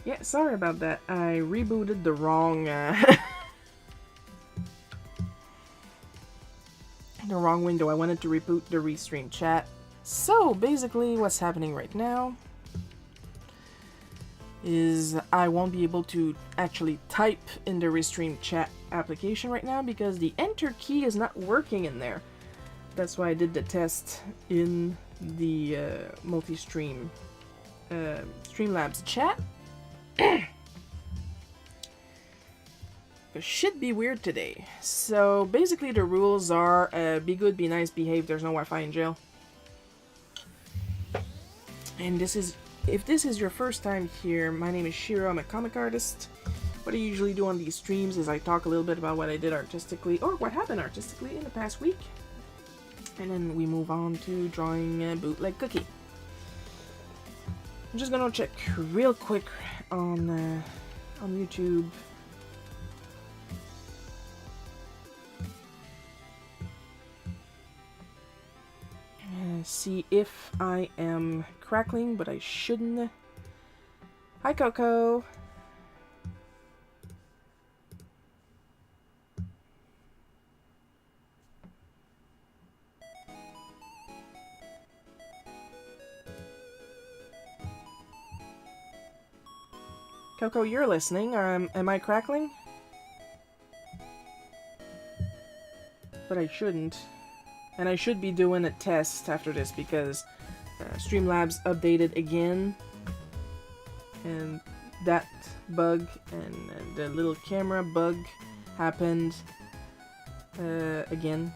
Yeah, sorry about that. I rebooted the wrong, the wrong window. I wanted to reboot the restream chat. So, basically, what's happening right now is I won't be able to actually type in the restream chat application right now because the enter key is not working in there. That's why I did the test in the multi-stream Streamlabs chat. It should be weird today. So basically the rules are be good, be nice, behave, there's no Wi-Fi in jail. And this is, if this is your first time here, my name is Shiro, I'm a comic artist. What I usually do on these streams is I talk a little bit about what I did artistically, or what happened artistically in the past week. And then we move on to drawing a bootleg cookie. I'm just gonna check real quick on YouTube. See if I am crackling, but I shouldn't. Hi, Coco. Coco, you're listening. Am I crackling? But I shouldn't. And I should be doing a test after this because Streamlabs updated again. And that bug and the little camera bug happened again.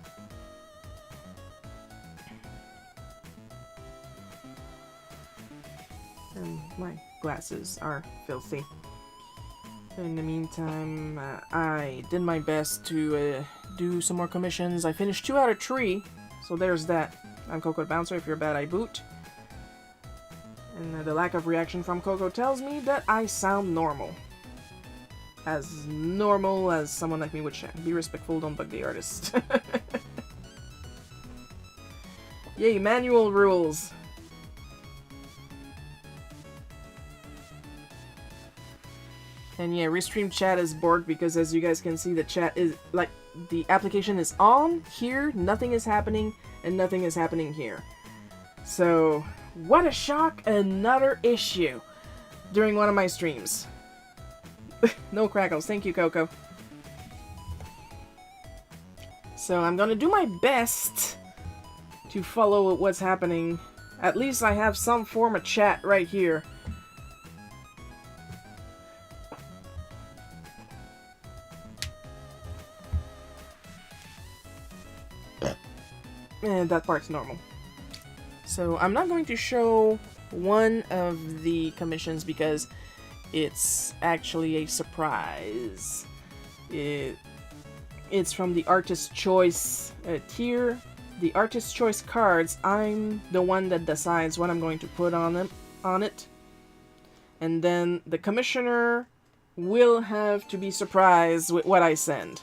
And my glasses are filthy. In the meantime, I did my best to do some more commissions. I finished 2 out of 3, so there's that. I'm Coco the Bouncer. If you're bad, I boot. And the lack of reaction from Coco tells me that I sound normal. As normal as someone like me would sound. Be respectful, don't bug the artist. Yay, manual rules. And yeah, Restream chat is borked because as you guys can see, the chat is, like, the application is on here, nothing is happening, and nothing is happening here. So, what a shock, another issue during one of my streams. No crackles, thank you, Coco. So I'm gonna do my best to follow what's happening. At least I have some form of chat right here. And that part's normal. So I'm not going to show one of the commissions because it's actually a surprise. It's from the Artist Choice tier. The Artist Choice cards, I'm the one that decides what I'm going to put on it. And then the commissioner will have to be surprised with what I send.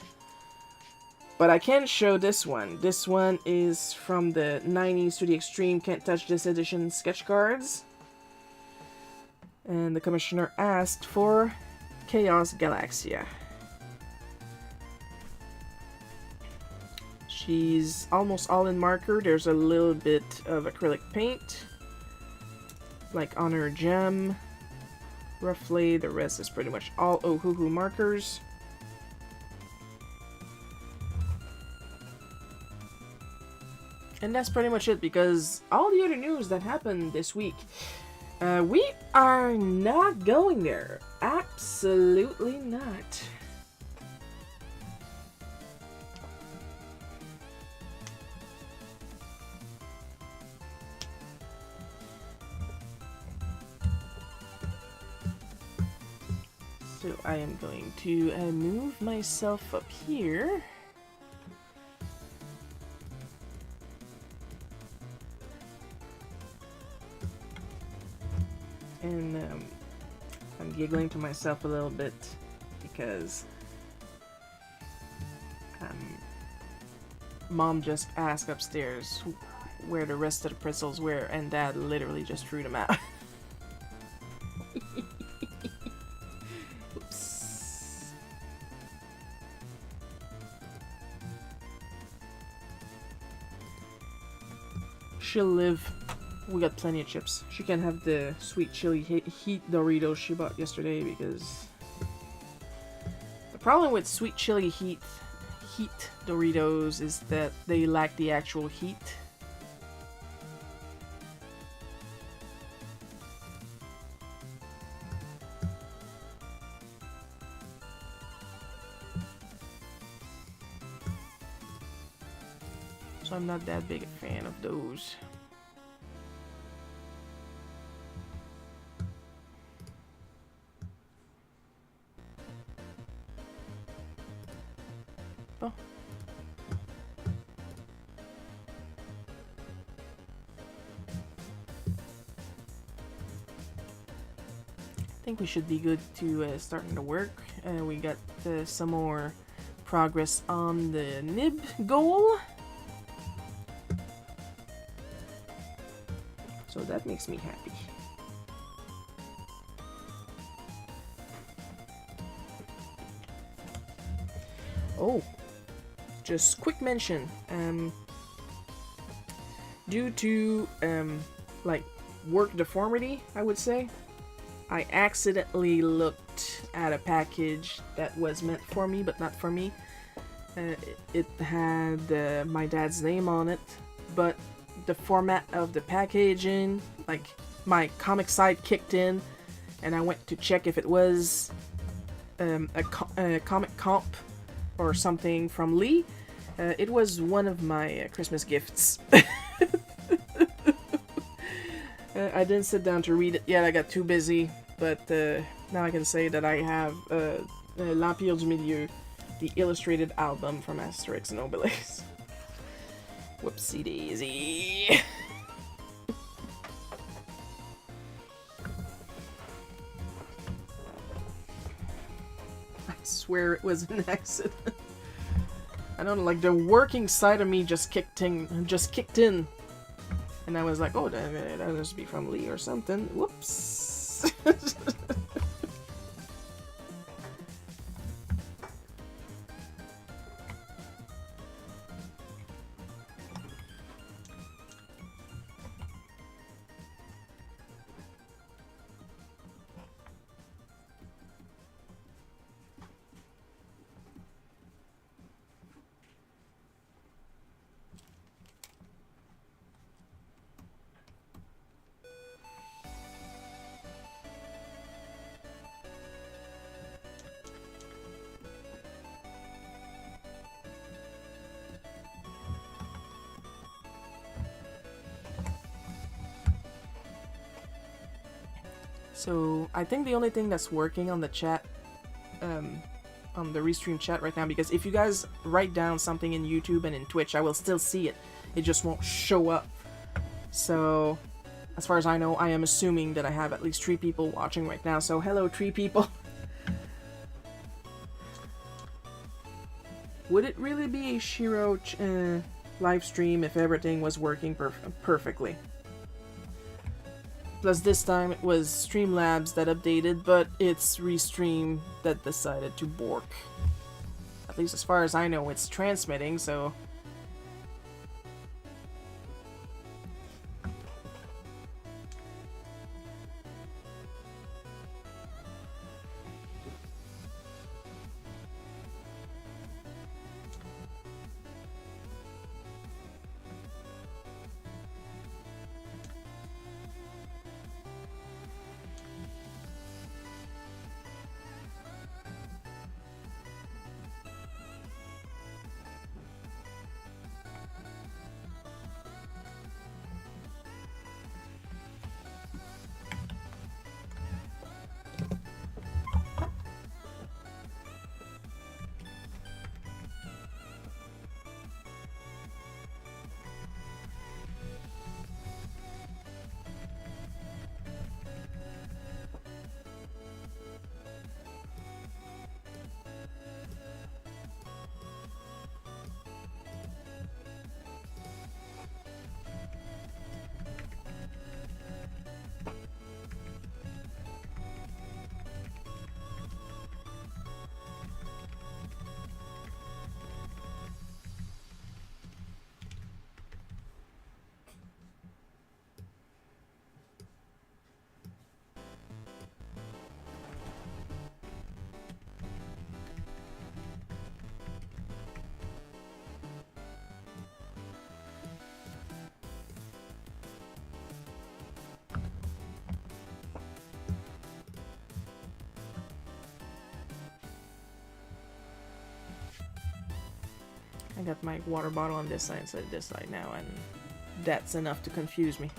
But I can show this one. This one is from the 90s to the Extreme Can't Touch This Edition sketch cards. And the commissioner asked for Chaos Galaxia. She's almost all in marker. There's a little bit of acrylic paint, like on her gem. Roughly, the rest is pretty much all Ohuhu markers. And that's pretty much it, because all the other news that happened this week, we are not going there. Absolutely not. So I am going to move myself up here. And I'm giggling to myself a little bit because Mom just asked upstairs where the rest of the pretzels were, and Dad literally just threw them out. She'll live. We got plenty of chips. She can have the sweet chili heat Doritos she bought yesterday because the problem with sweet chili heat Doritos is that they lack the actual heat. So I'm not that big a fan of those. Oh. I think we should be good to starting to work. We got some more progress on the nib goal. So that makes me happy. Oh, just quick mention. Due to like work deformity, I would say, I accidentally looked at a package that was meant for me, but not for me. It had my dad's name on it, but the format of the packaging, like my comic side kicked in, and I went to check if it was a comic comp or something from Lee. It was one of my Christmas gifts. I didn't sit down to read it yet, I got too busy, but now I can say that I have L'Empire du Milieu, the illustrated album from Asterix and Obelix. Whoopsie daisy. I swear it was an accident. I don't know, like the working side of me just kicked in. And I was like, oh, that must be from Lee or something. Whoops. So, I think the only thing that's working on the chat, on the restream chat right now, because if you guys write down something in YouTube and in Twitch, I will still see it. It just won't show up. So, as far as I know, I am assuming that I have at least 3 people watching right now. So, hello, 3 people. Would it really be a Shiro live stream if everything was working perfectly? Plus this time it was Streamlabs that updated, but it's Restream that decided to bork. At least as far as I know, it's transmitting, so... I got my water bottle on this side instead of this side now, and that's enough to confuse me.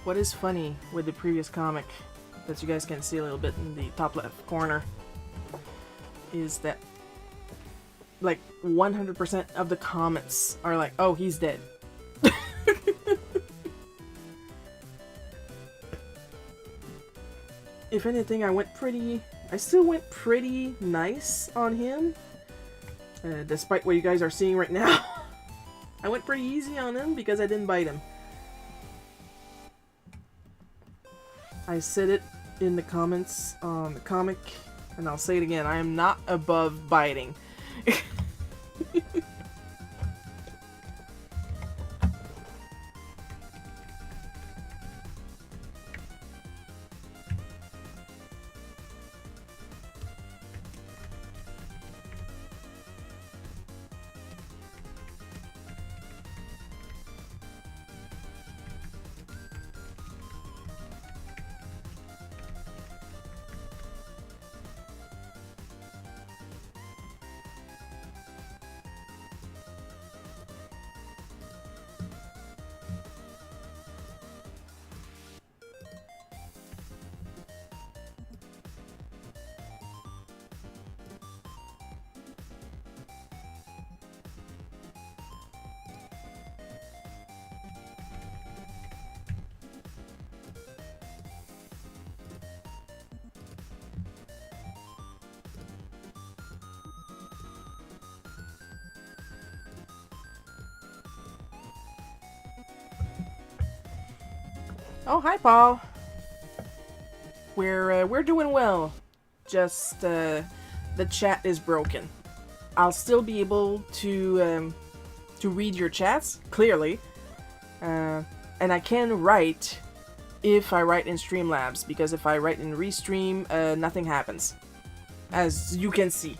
What is funny with the previous comic that you guys can see a little bit in the top left corner is that like 100% of the comments are like, oh, he's dead. If anything, I still went pretty nice on him, despite what you guys are seeing right now. I went pretty easy on him because I didn't bite him. I said it in the comments on the comic, and I'll say it again, I am not above biting. Oh, hi, Paul. We're doing well. Just the chat is broken. I'll still be able to read your chats clearly, and I can write if I write in Streamlabs, because if I write in Restream, nothing happens, as you can see.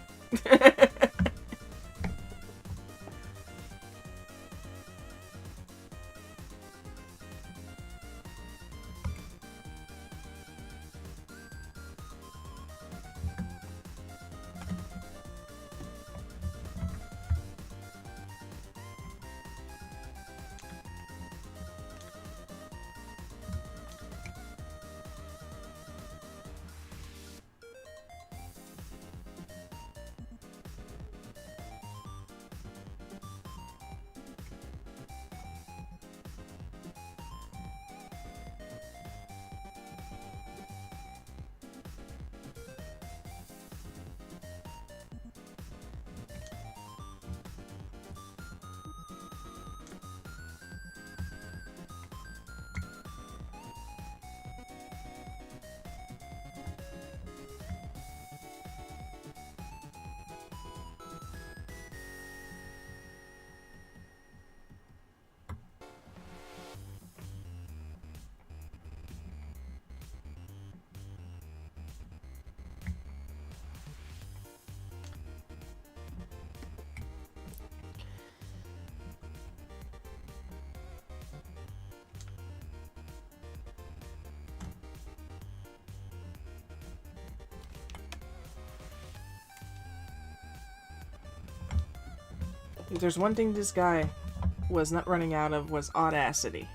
If there's one thing this guy was not running out of, was audacity.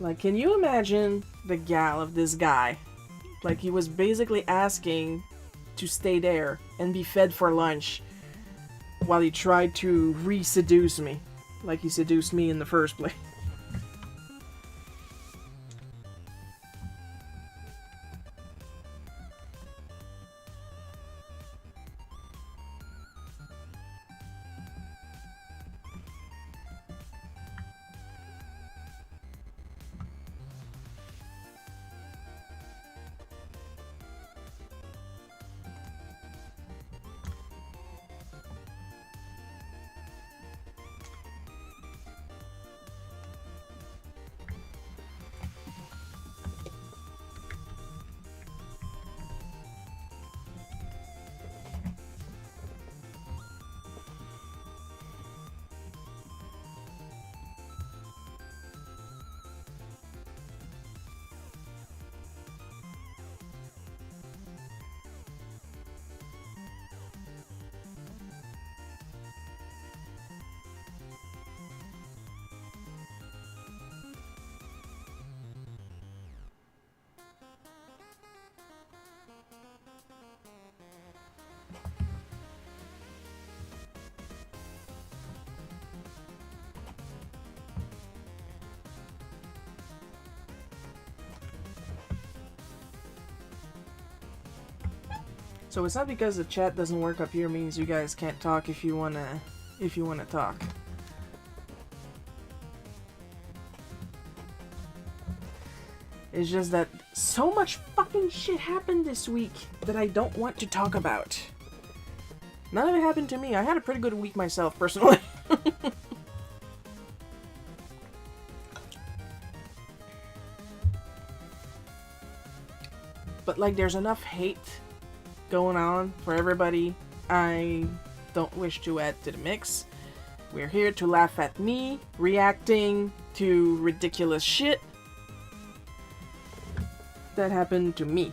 Like, can you imagine the gal of this guy? Like, he was basically asking to stay there and be fed for lunch while he tried to re-seduce me. Like he seduced me in the first place. So it's not because the chat doesn't work up here means you guys can't talk if you wanna talk. It's just that so much fucking shit happened this week that I don't want to talk about. None of it happened to me. I had a pretty good week myself, personally. But like, there's enough hate going on for everybody. I don't wish to add to the mix. We're here to laugh at me reacting to ridiculous shit that happened to me.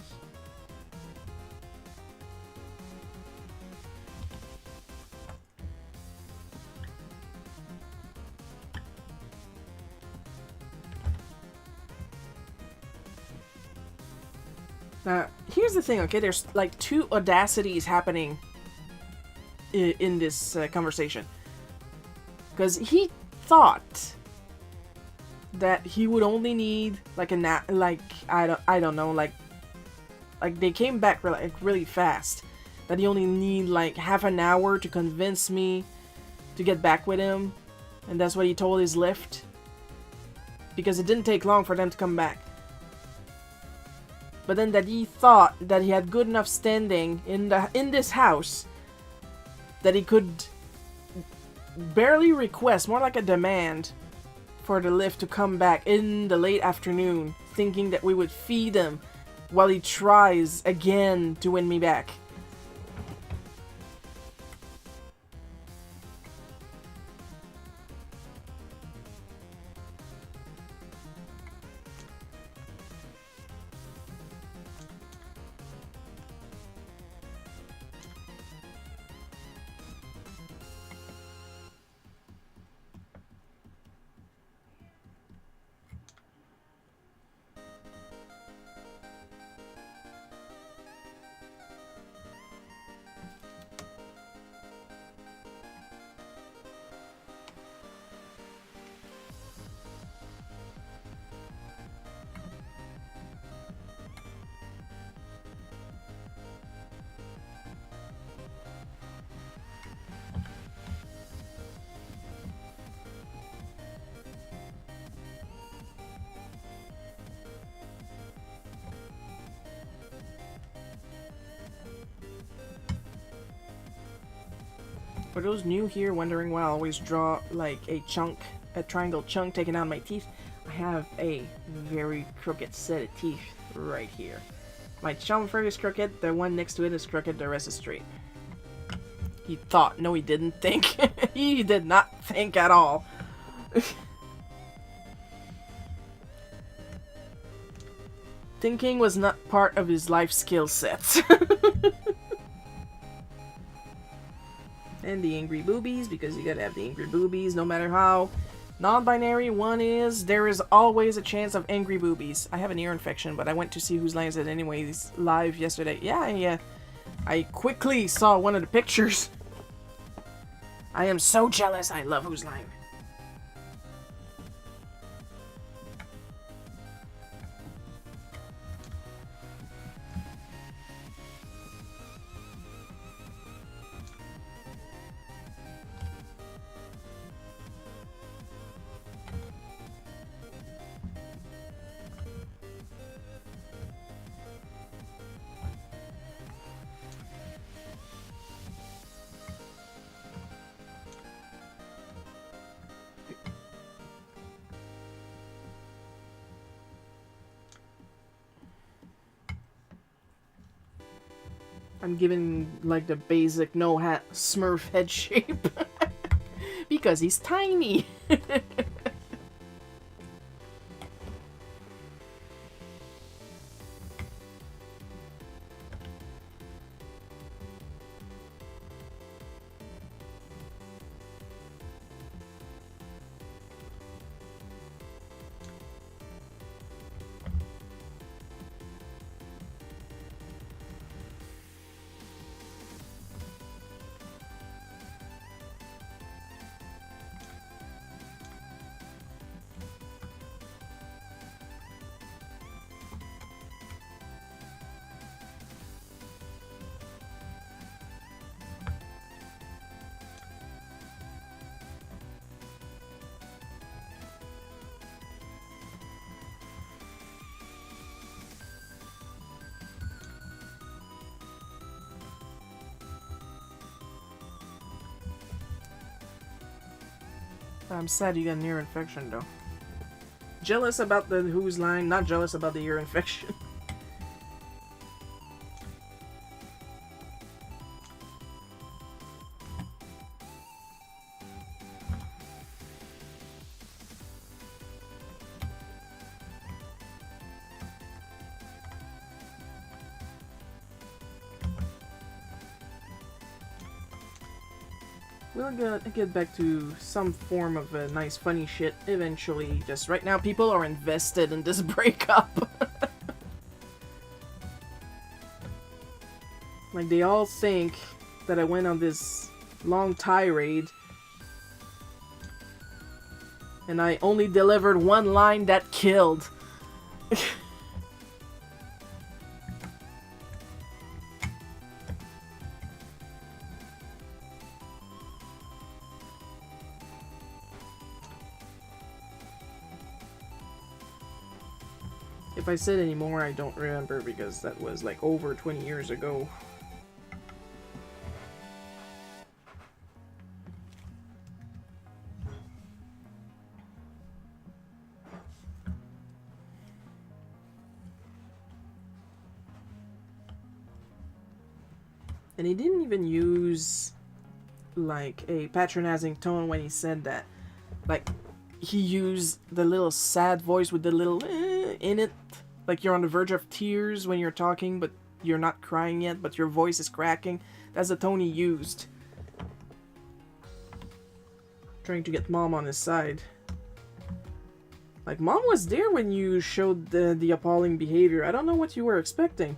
Now, here's the thing, okay? There's like two audacities happening in this conversation. Because he thought that he would only need like I don't know, like they came back really fast. That he only need like half an hour to convince me to get back with him, and that's what he told his lift. Because it didn't take long for them to come back. But then that he thought that he had good enough standing in this house that he could barely request, more like a demand, for the lift to come back in the late afternoon, thinking that we would feed him while he tries again to win me back. For those new here wondering why I always draw like a triangle chunk taken out of my teeth, I have a very crooked set of teeth right here. My thumb first is crooked, the one next to it is crooked, the rest is straight. He thought, no he didn't think. He did not think at all. Thinking was not part of his life skill sets. And the angry boobies, because you gotta have the angry boobies, no matter how Non-binary one is, there is always a chance of angry boobies. I have an ear infection, but I went to see Whose Line Is It Anyways live yesterday. Yeah, I quickly saw one of the pictures. I am so jealous. I love Whose Line. I'm giving like the basic no hat Smurf head shape because he's tiny. I'm sad you got an ear infection, though. Jealous about the Whose Line, not jealous about the ear infection. We'll get back to some form of a nice funny shit eventually. Just right now people are invested in this breakup. Like they all think that I went on this long tirade and I only delivered one line that killed. If I said any more, I don't remember because that was like over 20 years ago. And he didn't even use like a patronizing tone when he said that. Like, he used the little sad voice with the little in it. Like you're on the verge of tears when you're talking, but you're not crying yet, but your voice is cracking. That's the tone he used. Trying to get Mom on his side. Like, Mom was there when you showed the appalling behavior. I don't know what you were expecting.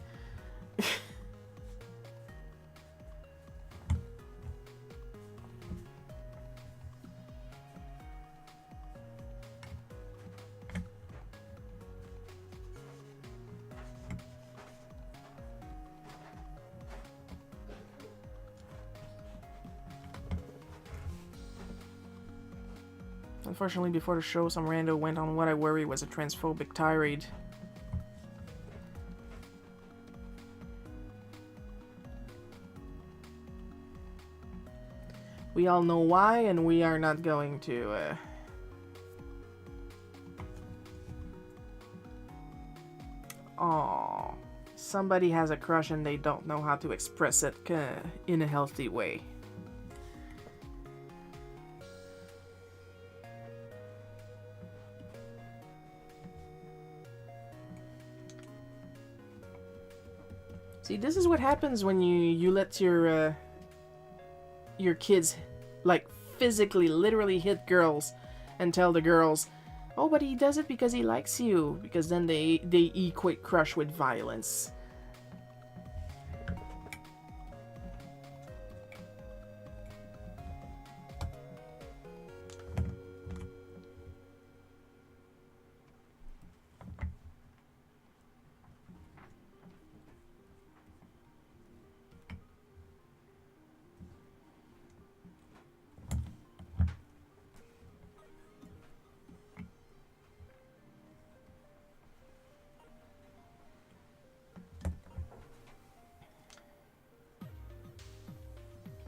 Unfortunately, before the show, some rando went on what I worry was a transphobic tirade. We all know why, and we are not going to, Aww. Somebody has a crush and they don't know how to express it in a healthy way. See, this is what happens when you let your kids, like, physically, literally hit girls and tell the girls, oh, but he does it because he likes you, because then they equate crush with violence.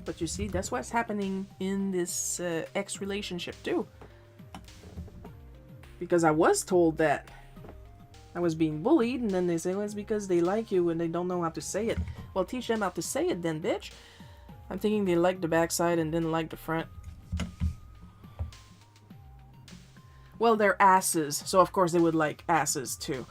But you see, that's what's happening in this ex relationship too. Because I was told that I was being bullied, and then they say, well, it's because they like you and they don't know how to say it. Well, teach them how to say it then, bitch. I'm thinking they liked the backside and didn't like the front. Well, they're asses, so of course they would like asses too.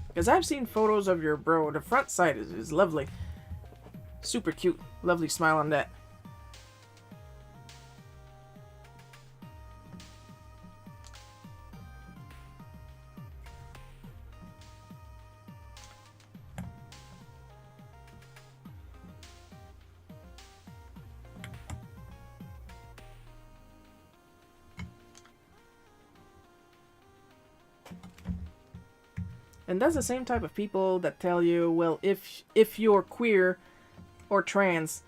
Because I've seen photos of your bro. The front side is lovely. Super cute. Lovely smile on that. And that's the same type of people that tell you, well, if you're queer or trans,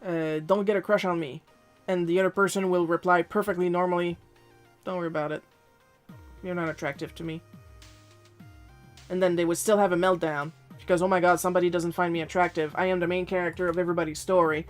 don't get a crush on me. And the other person will reply perfectly normally, don't worry about it. You're not attractive to me. And then they would still have a meltdown. Because, oh my god, somebody doesn't find me attractive. I am the main character of everybody's story.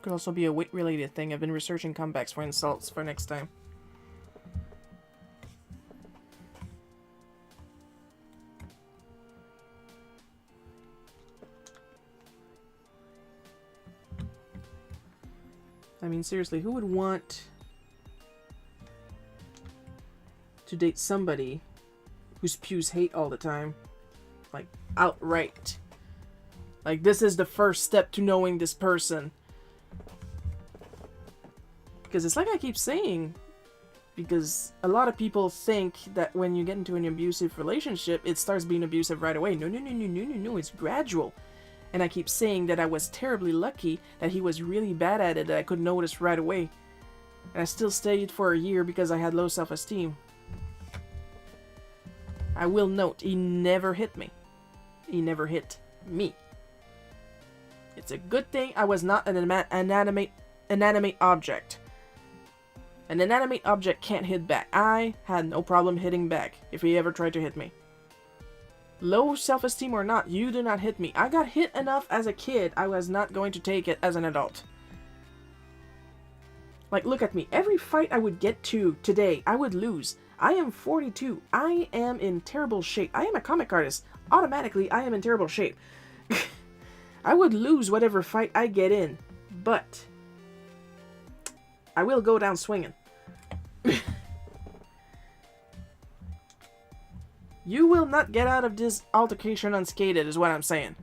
Could also be a weight-related thing. I've been researching comebacks for insults for next time. I mean, seriously, who would want to date somebody who spews hate all the time? Like, outright. Like, this is the first step to knowing this person. Because it's like I keep saying, because a lot of people think that when you get into an abusive relationship, it starts being abusive right away. No, it's gradual. And I keep saying that I was terribly lucky that he was really bad at it, that I could notice right away. And I still stayed for a year because I had low self-esteem. I will note, he never hit me. He never hit me. It's a good thing I was not an inanimate object. An inanimate object can't hit back. I had no problem hitting back if he ever tried to hit me. Low self-esteem or not, you do not hit me. I got hit enough as a kid, I was not going to take it as an adult. Like, look at me. Every fight I would get to today, I would lose. I am 42. I am in terrible shape. I am a comic artist. Automatically, I am in terrible shape. I would lose whatever fight I get in, but I will go down swinging. You will not get out of this altercation unscathed, is what I'm saying.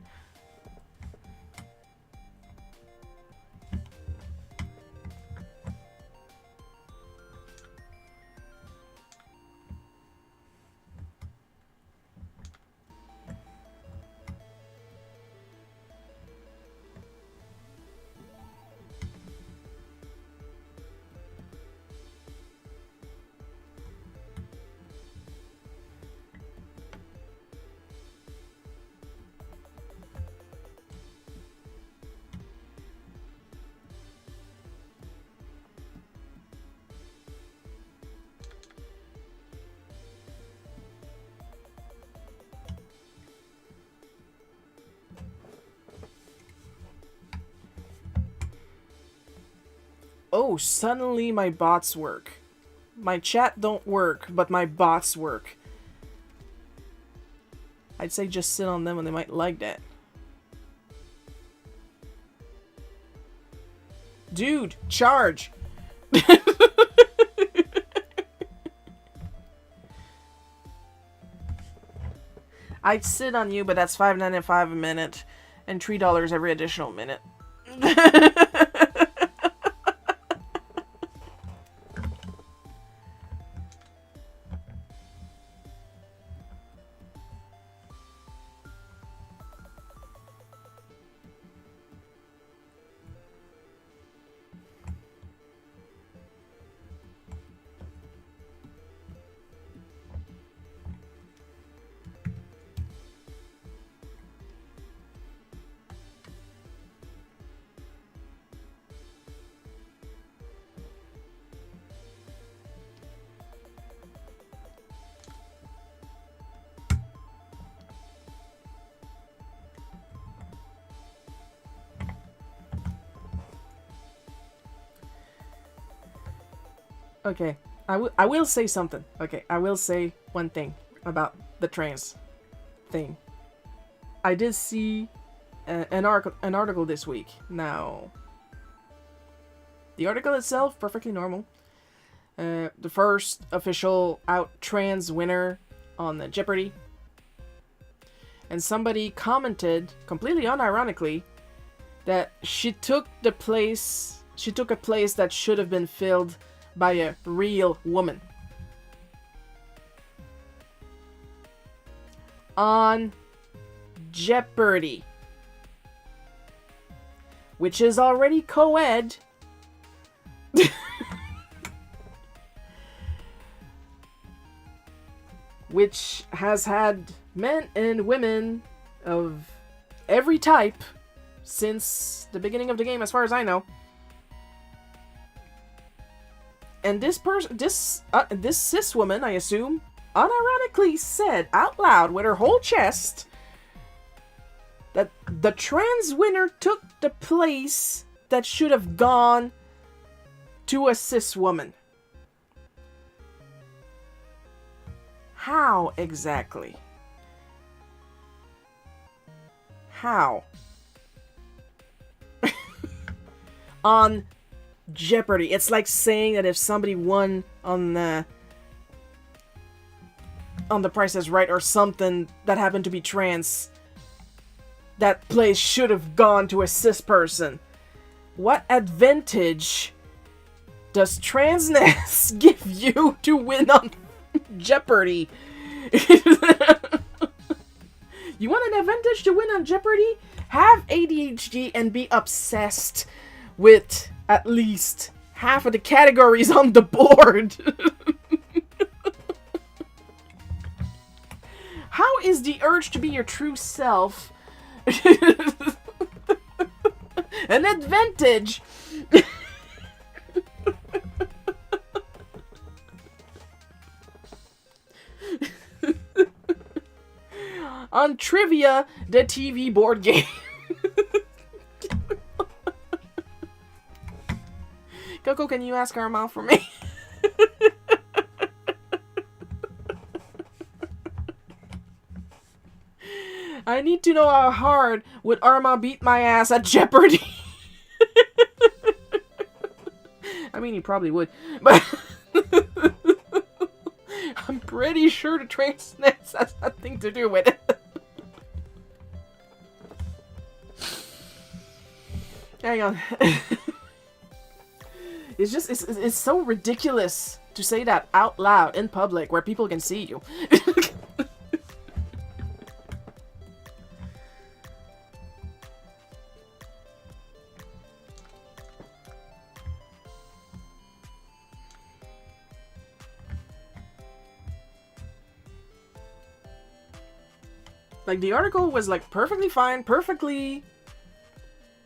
Oh, suddenly my bots work. My chat don't work, but my bots work. I'd say just sit on them and they might like that. Dude, charge! I'd sit on you, but that's $5.95 a minute and $3 every additional minute. Okay, I will say something. Okay, I will say one thing about the trans thing. I did see an article this week. Now, the article itself, perfectly normal. The first official out trans winner on the Jeopardy. And somebody commented, completely unironically, that she took a place that should have been filled by a real woman. On Jeopardy. Which is already co-ed. Which has had men and women of every type since the beginning of the game, as far as I know. And this cis woman, I assume, unironically said out loud with her whole chest that the trans winner took the place that should have gone to a cis woman. How exactly? How? On Jeopardy. It's like saying that if somebody won on the Price is Right or something that happened to be trans, that place should have gone to a cis person. What advantage does transness give you to win on Jeopardy? You want an advantage to win on Jeopardy? Have ADHD and be obsessed with at least half of the categories on the board. How is the urge to be your true self an advantage? On Trivia, the TV board game. Coco, can you ask Armand for me? I need to know how hard would Armand beat my ass at Jeopardy. I mean, he probably would, but I'm pretty sure the transness has nothing to do with it. Hang on. It's just, it's so ridiculous to say that out loud in public where people can see you. Like, the article was, like, perfectly fine, perfectly,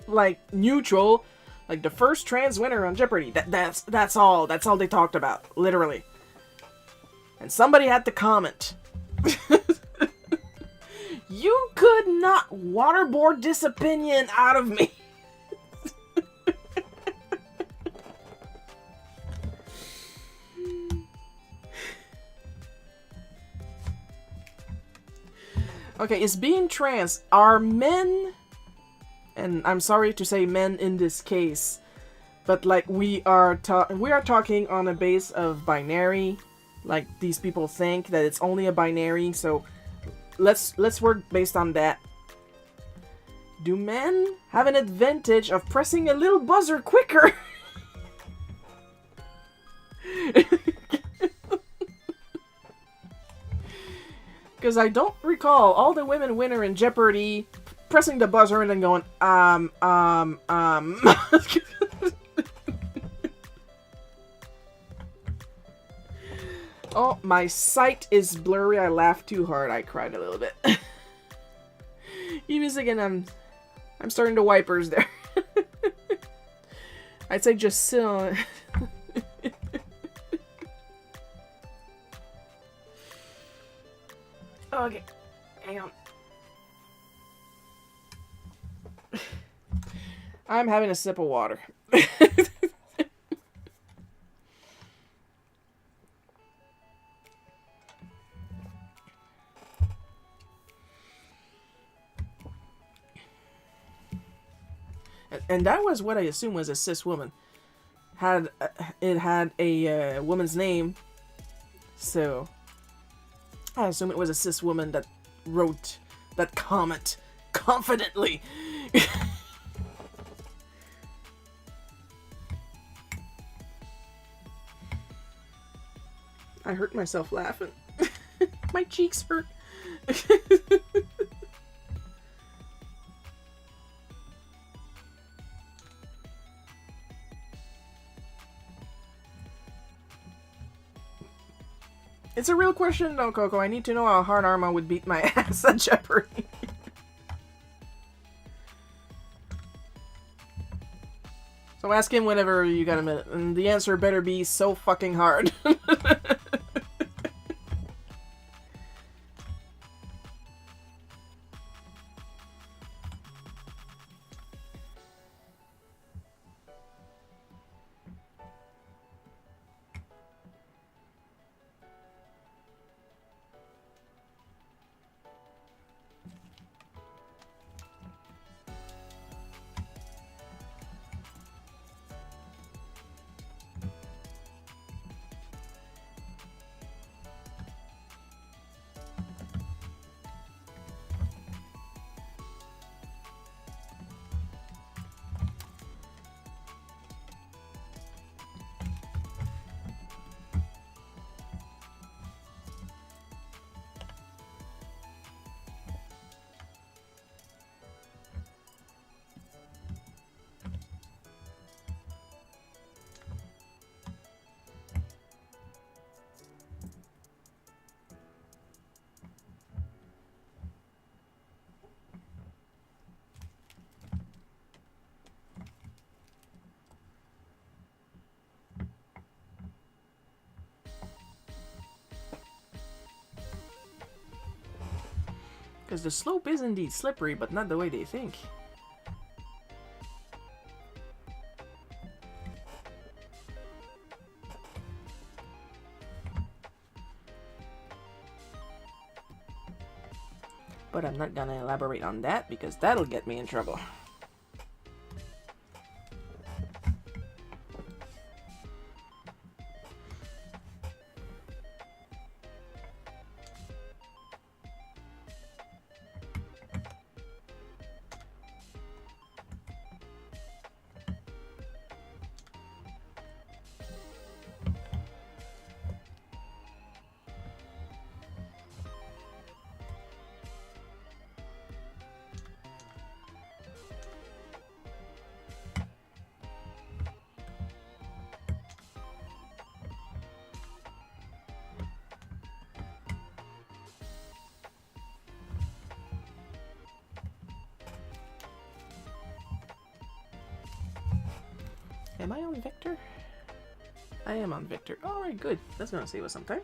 like, neutral. Like, the first trans winner on Jeopardy. That's all they talked about. Literally. And somebody had to comment. You could not waterboard this opinion out of me. Okay, is being trans, are men, and I'm sorry to say men in this case, but like we are talking on a base of binary, like these people think that it's only a binary, so let's work based on that. Do men have an advantage of pressing a little buzzer quicker? Because I don't recall all the women winner in Jeopardy pressing the buzzer and then going, Oh, my sight is blurry. I laughed too hard. I cried a little bit. Even again, I'm starting to wipers there. I'd say just sit on it. Okay, hang on. I'm having a sip of water. And that was what I assume was a cis woman. It had a woman's name, so I assume it was a cis woman that wrote that comment confidently. I hurt myself laughing. My cheeks hurt. It's a real question, though, Coco. I need to know how hard Arma would beat my ass at Jeopardy. So ask him whenever you got a minute, and the answer better be so fucking hard. Because the slope is indeed slippery, but not the way they think. But I'm not gonna elaborate on that, because that'll get me in trouble. Am I on Victor? I am on Victor. Alright, good. That's gonna save us some time.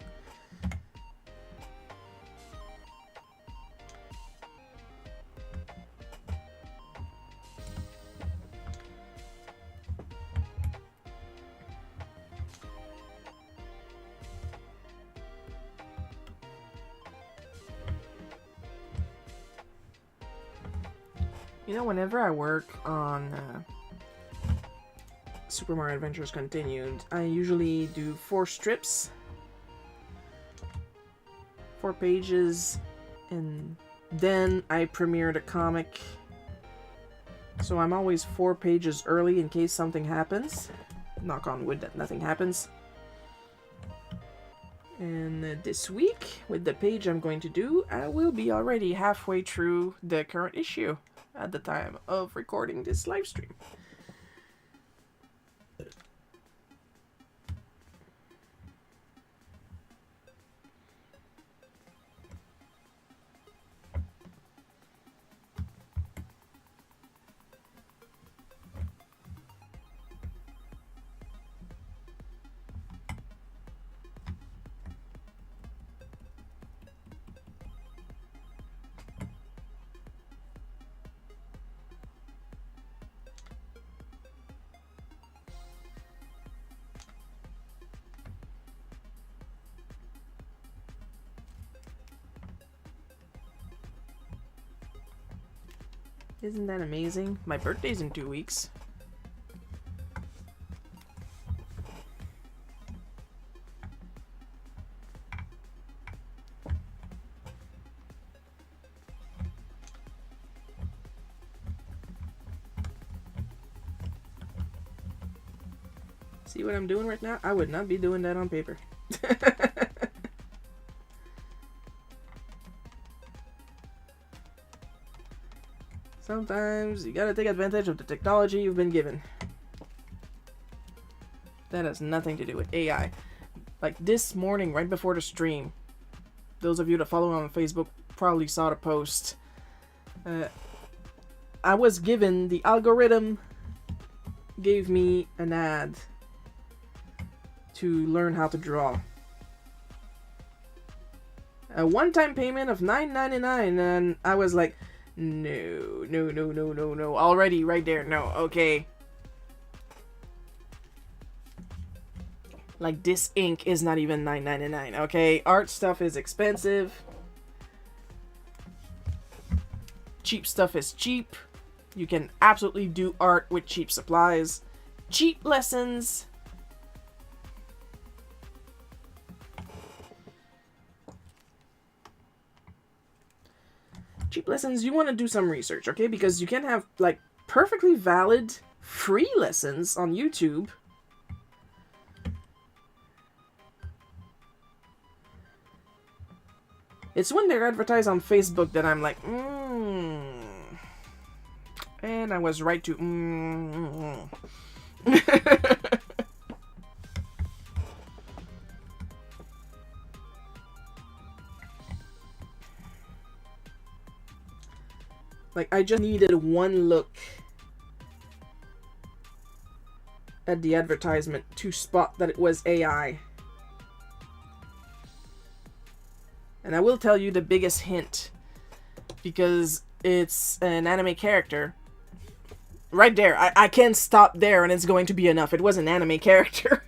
You know, whenever I work on Super Mario Adventures Continued, I usually do 4 strips, 4 pages, and then I premiere the comic. So I'm always 4 pages early in case something happens. Knock on wood that nothing happens. And this week, with the page I'm going to do, I will be already halfway through the current issue at the time of recording this live stream. Isn't that amazing? My birthday's in 2 weeks. See what I'm doing right now? I would not be doing that on paper. Sometimes you gotta take advantage of the technology you've been given. That has nothing to do with AI. Like this morning, right before the stream, those of you that follow me on Facebook probably saw the post. I was given, the algorithm gave me an ad to learn how to draw. A one-time payment of $9.99, and I was like, no, no, no, no, no, no. Already, right there, no, okay. Like, this ink is not even $9.99, okay? Art stuff is expensive. Cheap stuff is cheap. You can absolutely do art with cheap supplies. Cheap lessons. Cheap lessons, you want to do some research, okay? Because you can have, like, perfectly valid free lessons on YouTube. It's when they're advertised on Facebook that I'm like, And I was right to Like, I just needed one look at the advertisement to spot that it was AI. And I will tell you the biggest hint, because it's an anime character. Right there, I can stop there and it's going to be enough. It was an anime character.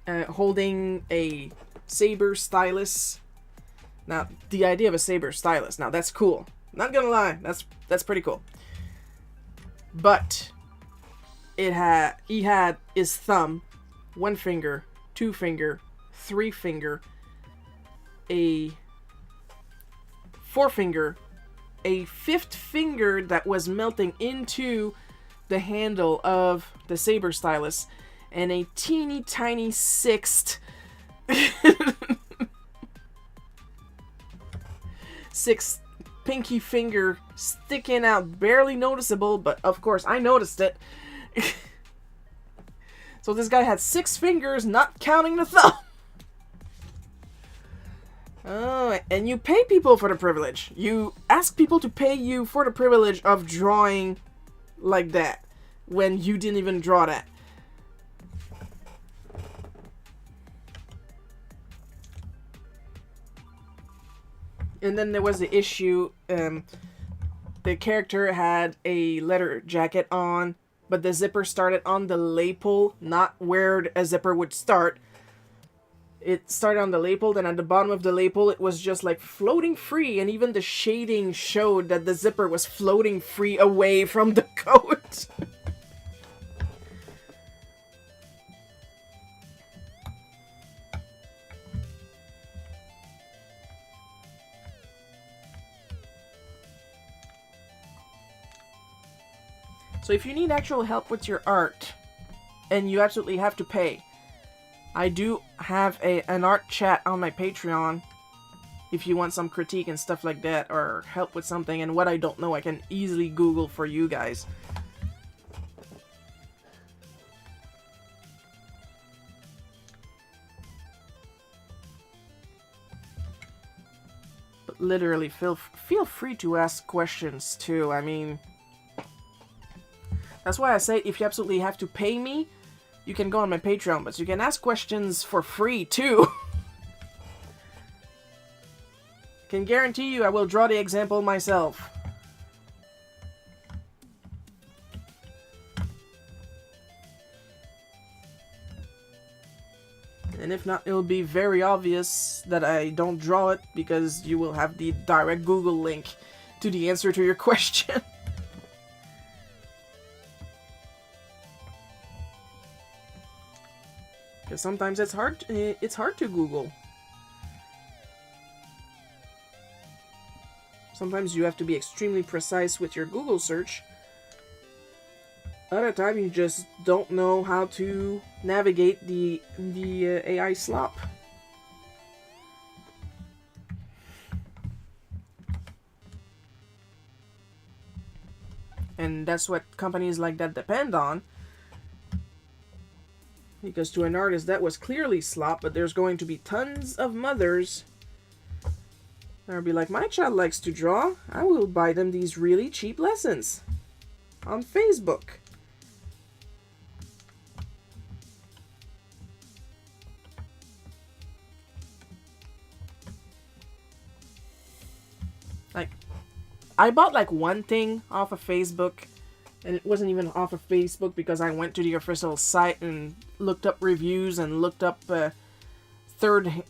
Holding a saber stylus. Now, the idea of a saber stylus, now that's cool. Not gonna lie, that's pretty cool. But he had his thumb, 1 finger, 2 finger, 3 finger, a 4 finger, a 5th finger that was melting into the handle of the saber stylus, and a teeny tiny 6th 6th pinky finger sticking out, barely noticeable, but of course I noticed it. So this guy had 6 fingers, not counting the thumb. Oh, and you pay people for the privilege. You ask people to pay you for the privilege of drawing like that when you didn't even draw that. And then there was the issue, the character had a leather jacket on, but the zipper started on the lapel, not where a zipper would start. it started on the label, then at the bottom of the label it was just like floating free, and even the shading showed that the zipper was floating free away from the coat. So if you need actual help with your art, and you absolutely have to pay, I do have an art chat on my Patreon. If you want some critique and stuff like that, or help with something, and what I don't know, I can easily Google for you guys. But literally, feel free to ask questions too. I mean, that's why I say if you absolutely have to pay me, you can go on my Patreon, but you can ask questions for free too. Can guarantee you I will draw the example myself. And if not, it'll be very obvious that I don't draw it, because you will have the direct Google link to the answer to your question. Because sometimes it's hard to Google. Sometimes you have to be extremely precise with your Google search. Other time you just don't know how to navigate the AI slop. And that's what companies like that depend on. Because to an artist that was clearly slop, but there's going to be tons of mothers that'll be like, my child likes to draw, I will buy them these really cheap lessons on Facebook. Like, I bought like one thing off of Facebook, and it wasn't even off of Facebook because I went to the official site and looked up reviews and looked up third-hand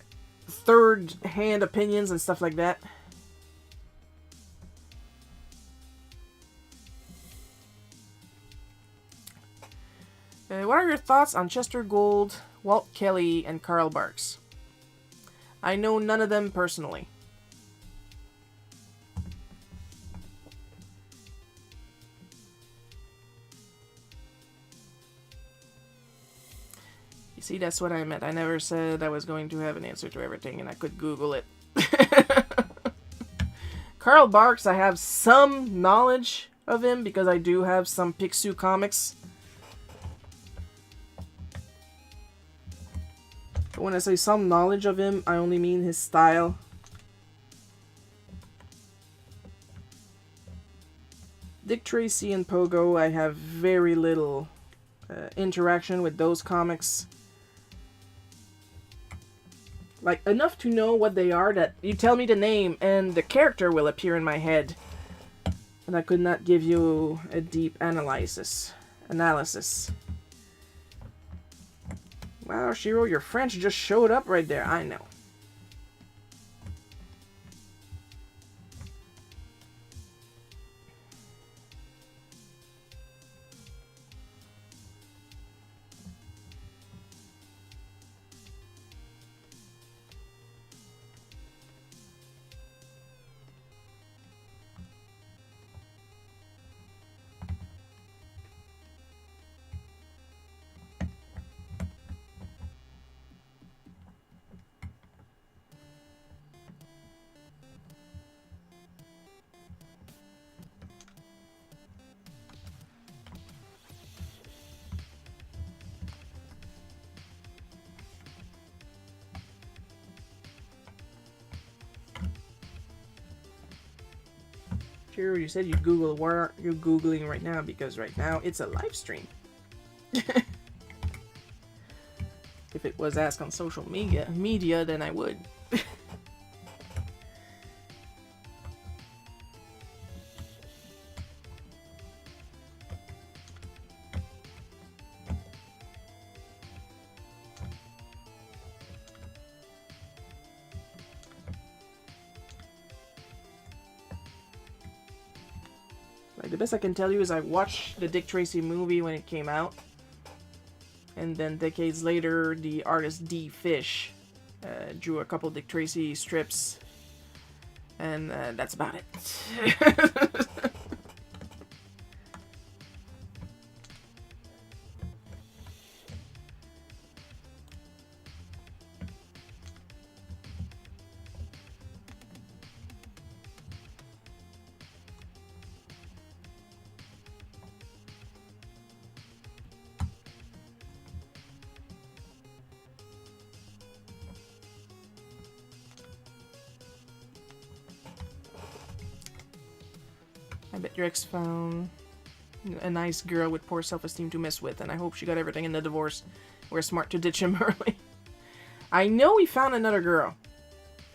opinions and stuff like that. What are your thoughts on Chester Gould, Walt Kelly, and Carl Barks? I know none of them personally. You see, that's what I meant. I never said I was going to have an answer to everything, and I could Google it. Carl Barks, I have some knowledge of him because I do have some Picsou comics. But when I say some knowledge of him, I only mean his style. Dick Tracy and Pogo, I have very little interaction with those comics. Like, enough to know what they are that you tell me the name and the character will appear in my head. And I could not give you a deep analysis. Wow, Shiro, your French just showed up right there. I know. Shiro, you said you Google. What are you Googling right now? Because right now it's a live stream. If it was asked on social media, then I would. the best I can tell you is I watched the Dick Tracy movie when it came out. And then decades later, the artist D. Fish drew a couple Dick Tracy strips. And that's about it. I bet your ex found a nice girl with poor self-esteem to mess with, and I hope she got everything in the divorce. We're smart to ditch him early. I know he found another girl.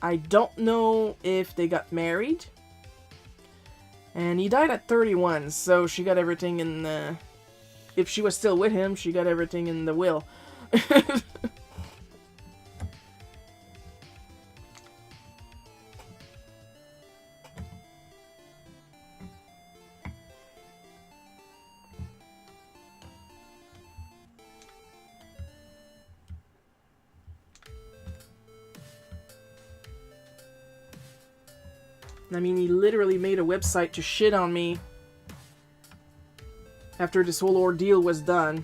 I don't know if they got married. And he died at 31, so she got everything in the... If she was still with him, she got everything in the will. I mean, he literally made a website to shit on me after this whole ordeal was done.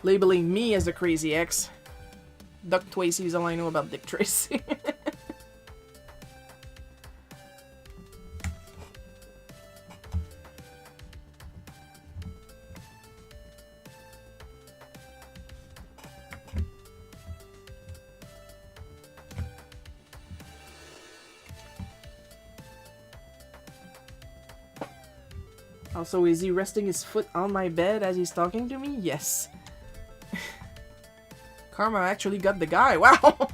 Labeling me as a crazy ex. Duck Tracy is all I know about Dick Tracy. Also, is he resting his foot on my bed as he's talking to me? Yes. Karma actually got the guy. Wow!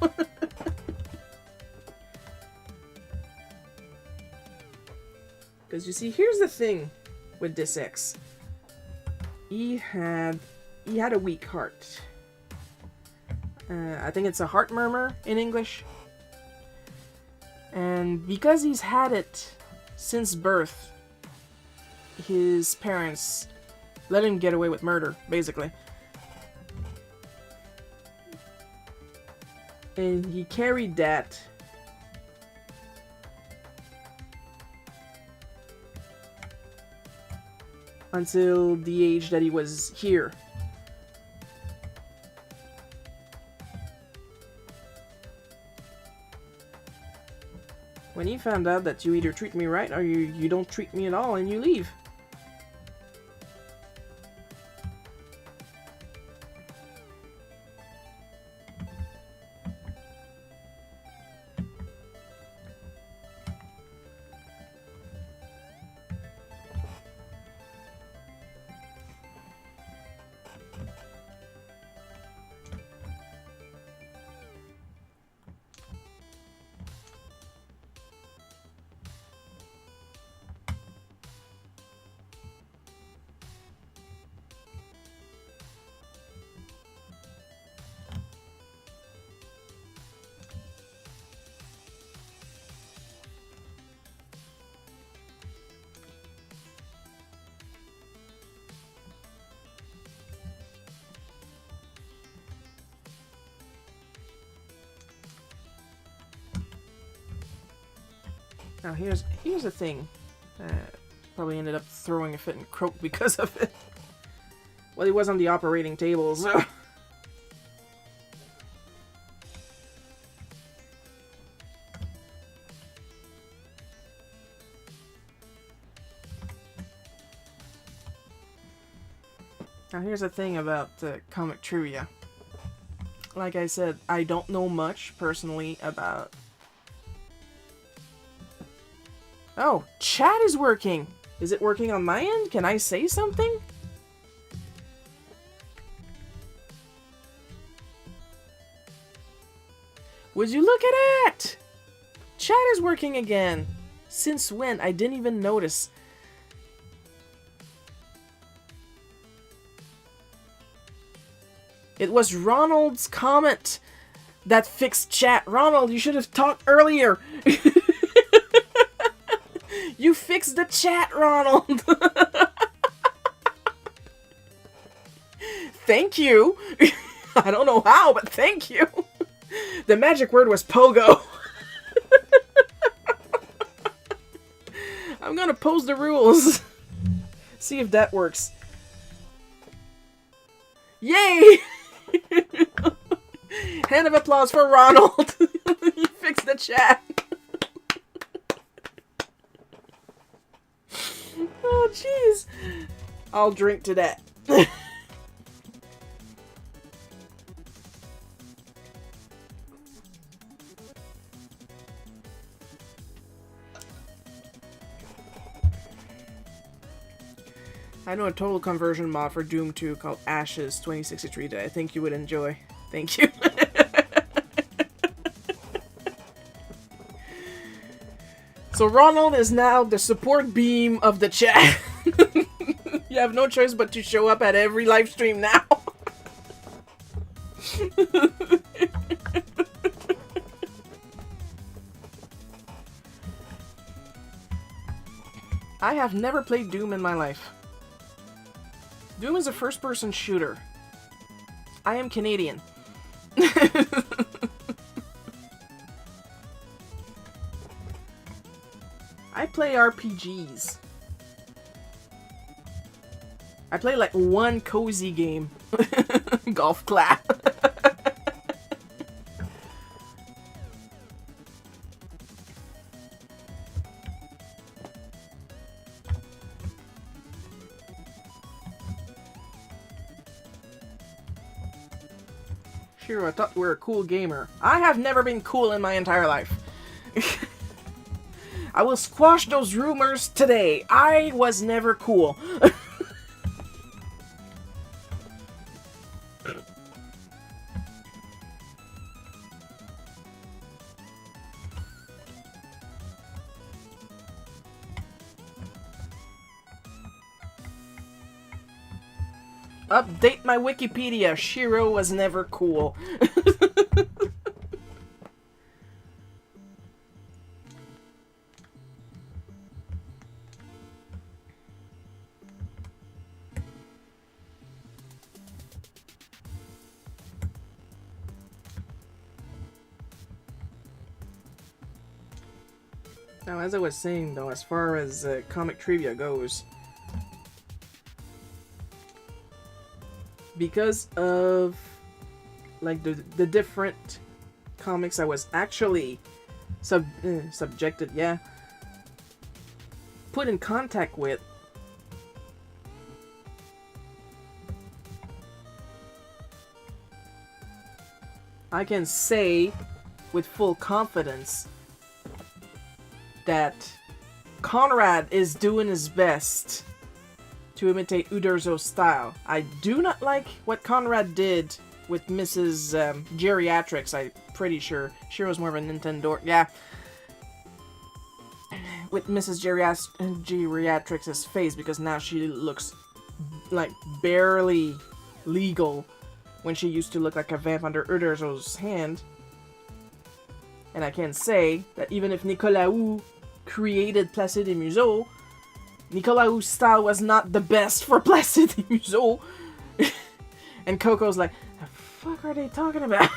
Because you see, here's the thing with this ex. He had a weak heart. I think it's a heart murmur in English. And because he's had it since birth, his parents let him get away with murder, basically. And he carried that until the age that he was here. When he found out that you either treat me right or you don't treat me at all and you leave. Now here's the thing. Probably ended up throwing a fit and croaked because of it. Well, he was on the operating table, so... Now here's the thing about comic trivia. Like I said, I don't know much, personally, about... Oh, chat is working! Is it working on my end? Can I say something? Would you look at that? Chat is working again. Since when? I didn't even notice. It was Ronald's comment that fixed chat. Ronald, you should have talked earlier. You fixed the chat, Ronald! Thank you! I don't know how, but thank you! The magic word was pogo. I'm gonna post the rules. See if that works. Yay! Hand of applause for Ronald. He fixed the chat. Oh, jeez. I'll drink to that. I know a total conversion mod for Doom 2 called Ashes 2063 that I think you would enjoy. Thank you. So Ronald is now the support beam of the chat. You have no choice but to show up at every live stream now. I have never played Doom in my life. Doom is a first-person shooter. I am Canadian. I play RPGs. I play like one cozy game. Golf clap. Shiro, I thought you were a cool gamer. I have never been cool in my entire life. I will squash those rumors today. I was never cool. Update my Wikipedia. Shiro was never cool. Now, as I was saying, though, as far as comic trivia goes, because of like the different comics I was actually subjected, put in contact with, I can say with full confidence that Conrad is doing his best to imitate Uderzo's style. I do not like what Conrad did with Mrs. Geriatrics. I'm pretty sure Shiro's more of a Nintendo. Yeah. With Mrs. Geriatrix' face, because now she looks like barely legal when she used to look like a vamp under Uderzo's hand. And I can say that even if Nicolaou created Placide et Museau, Nicolaou's style was not the best for Placide et Museau. And Coco's like, the fuck are they talking about?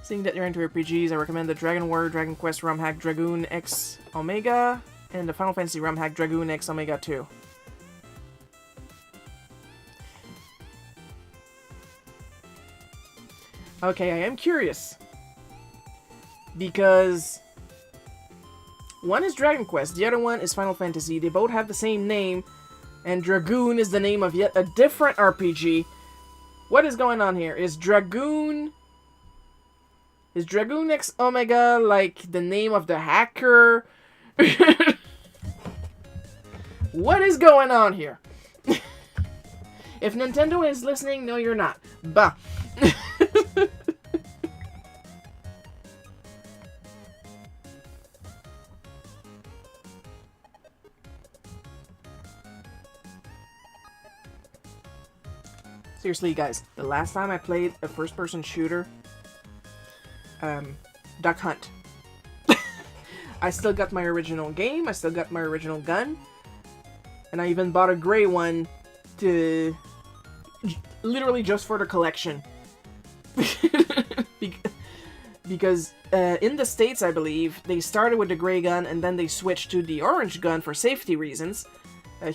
Seeing that you're into RPGs, I recommend the Dragon Warrior Dragon Quest ROM Hack Dragoon X Omega and the Final Fantasy ROM Hack Dragoon X Omega 2. Okay, I am curious. Because one is Dragon Quest, the other one is Final Fantasy. They both have the same name, and Dragoon is the name of yet a different RPG. What is going on here? Is Dragoon X Omega like the name of the hacker? What is going on here? If Nintendo is listening, no you're not. Bah. Seriously, guys, the last time I played a first-person shooter, Duck Hunt. I still got my original game, I still got my original gun, and I even bought a gray one to literally just for the collection. Because in the States, I believe, they started with the gray gun and then they switched to the orange gun for safety reasons.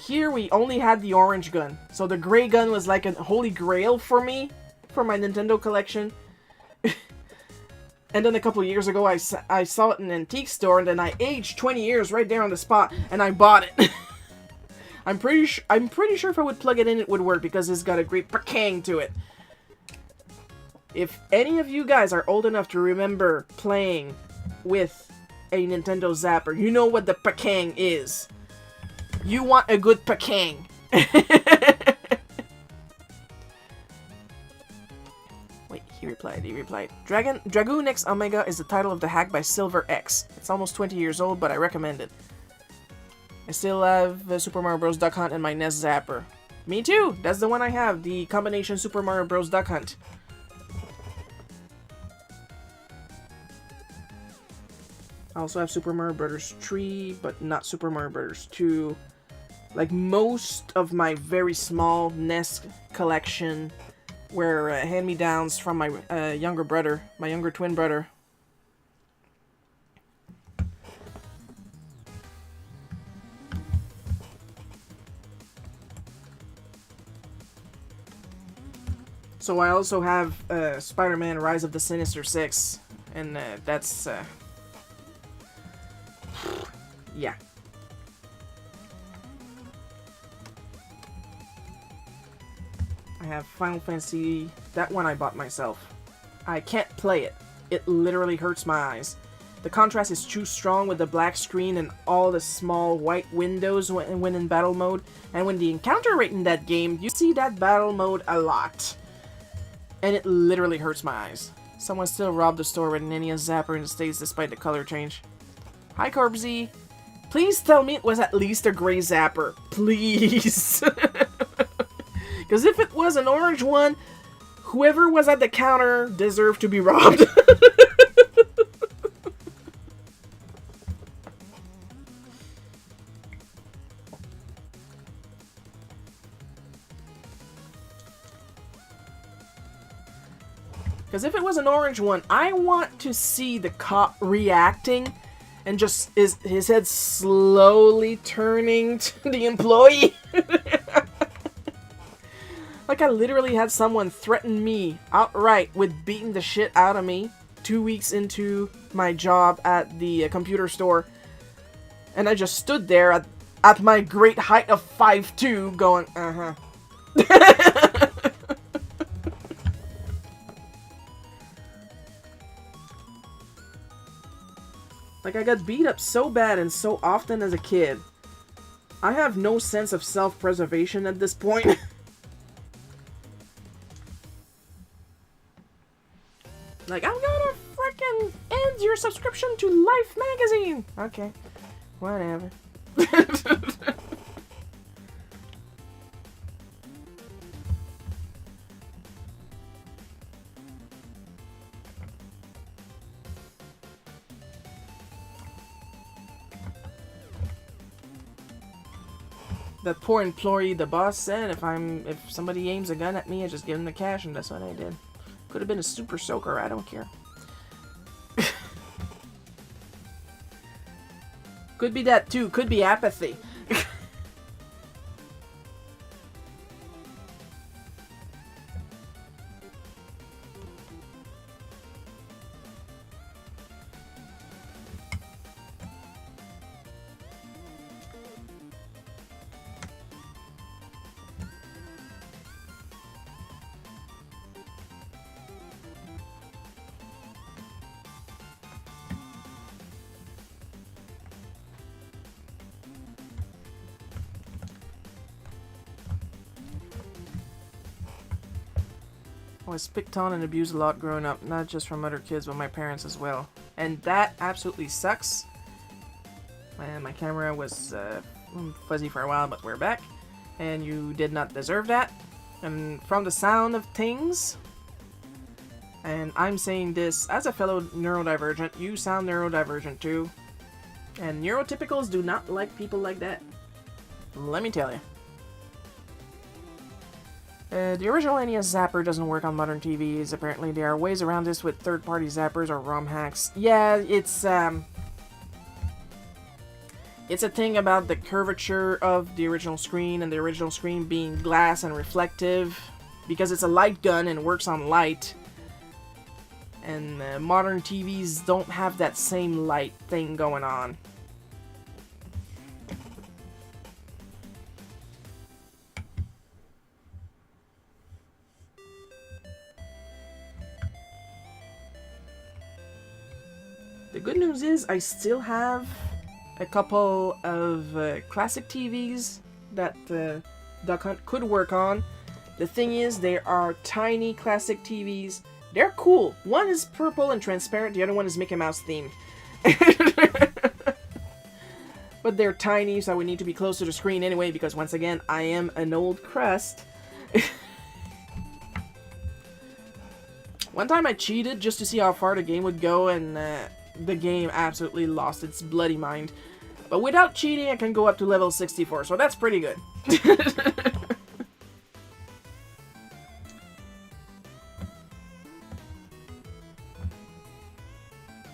Here, we only had the orange gun. So the gray gun was like a holy grail for me, for my Nintendo collection. And then a couple years ago, I saw it in an antique store, and then I aged 20 years right there on the spot, and I bought it. I'm pretty sure if I would plug it in, it would work, because it's got a great pakang to it. If any of you guys are old enough to remember playing with a Nintendo Zapper, you know what the pakang is. You want a good pakang. Wait, he replied. Dragoon X Omega is the title of the hack by Silver X. It's almost 20 years old, but I recommend it. I still have Super Mario Bros. Duck Hunt and my NES Zapper. Me too! That's the one I have, the combination Super Mario Bros. Duck Hunt. I also have Super Mario Bros. 3, but not Super Mario Bros. 2. Like, most of my very small NES collection were hand-me-downs from my younger brother, my younger twin brother. So I also have Spider-Man Rise of the Sinister Six, and that's... yeah. I have Final Fantasy, that one I bought myself. I can't play it. It literally hurts my eyes. The contrast is too strong with the black screen and all the small white windows when in battle mode. And when the encounter rate in that game, you see that battle mode a lot. And it literally hurts my eyes. Someone still robbed the store with an NES Zapper in the States despite the color change. Hi, Corbsy. Please tell me it was at least a gray Zapper. Please. Because if it was an orange one, whoever was at the counter deserved to be robbed. Because if it was an orange one, I want to see the cop reacting and just his head slowly turning to the employee. Like I literally had someone threaten me outright with beating the shit out of me 2 weeks into my job at the computer store. And I just stood there at my great height of 5'2", going, uh-huh. Like, I got beat up so bad and so often as a kid. I have no sense of self-preservation at this point. Like, I'm gonna frickin' end your subscription to Life magazine! Okay. Whatever. That poor employee, the boss said, if somebody aims a gun at me, I just give them the cash, and that's what I did. Could have been a super soaker, I don't care. Could be that too, could be apathy. I was picked on and abused a lot growing up, not just from other kids, but my parents as well. And that absolutely sucks. My camera was fuzzy for a while, but we're back. And you did not deserve that. And from the sound of things, and I'm saying this as a fellow neurodivergent, you sound neurodivergent too. And neurotypicals do not like people like that. Let me tell you. The original NES zapper doesn't work on modern TVs. Apparently there are ways around this with third-party zappers or ROM hacks. Yeah, it's a thing about the curvature of the original screen and the original screen being glass and reflective because it's a light gun and works on light. And modern TVs don't have that same light thing going on. The good news is I still have a couple of classic TVs that Duck Hunt could work on. The thing is, there are tiny classic TVs. They're cool. One is purple and transparent, the other one is Mickey Mouse themed. But they're tiny, so I would need to be close to the screen anyway, because once again, I am an old crust. One time I cheated just to see how far the game would go, and the game absolutely lost its bloody mind. But without cheating, I can go up to level 64, so that's pretty good.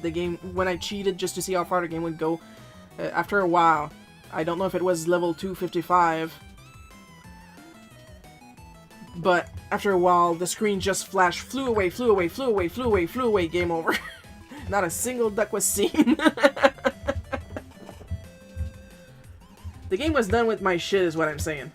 The game, when I cheated just to see how far the game would go, after a while, I don't know if it was level 255, but after a while, the screen just flashed, flew away, game over. Not a single duck was seen. The game was done with my shit, is what I'm saying.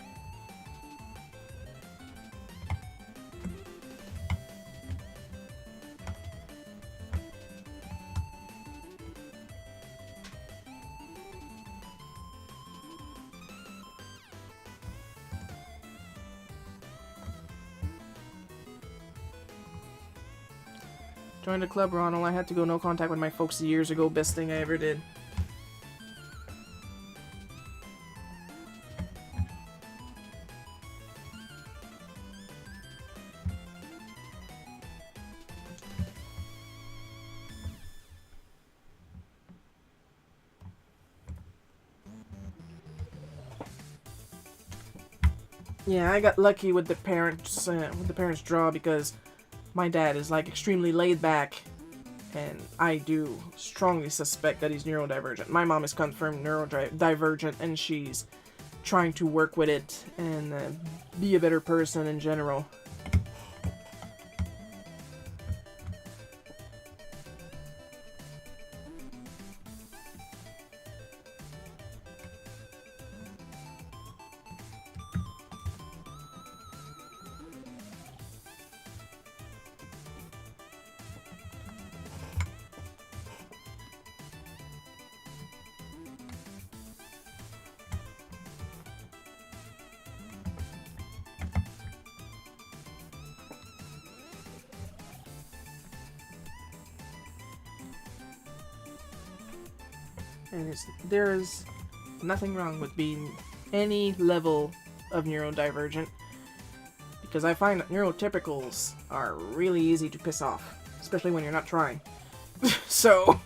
Joined the club, Ronald. I had to go no contact with my folks years ago. Best thing I ever did. Yeah, I got lucky with the parents draw because my dad is like extremely laid back, and I do strongly suspect that he's neurodivergent. My mom is confirmed neurodivergent, and she's trying to work with it and be a better person in general. And there's nothing wrong with being any level of neurodivergent, because I find that neurotypicals are really easy to piss off, especially when you're not trying. So...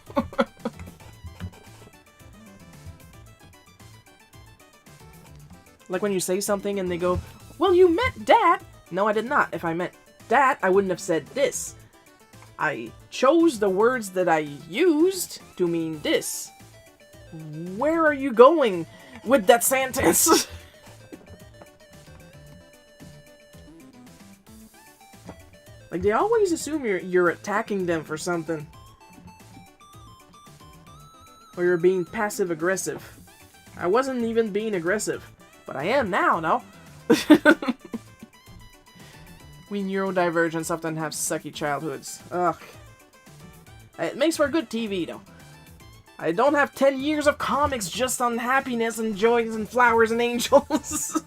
like when you say something and they go, "Well, you meant that!" No, I did not. If I meant that, I wouldn't have said this. I chose the words that I used to mean this. Where are you going with that sentence? Like, they always assume you're attacking them for something. Or you're being passive-aggressive. I wasn't even being aggressive. But I am now, no? We neurodivergents often have sucky childhoods. Ugh. It makes for good TV, though. I don't have 10 years of comics just on happiness and joys and flowers and angels.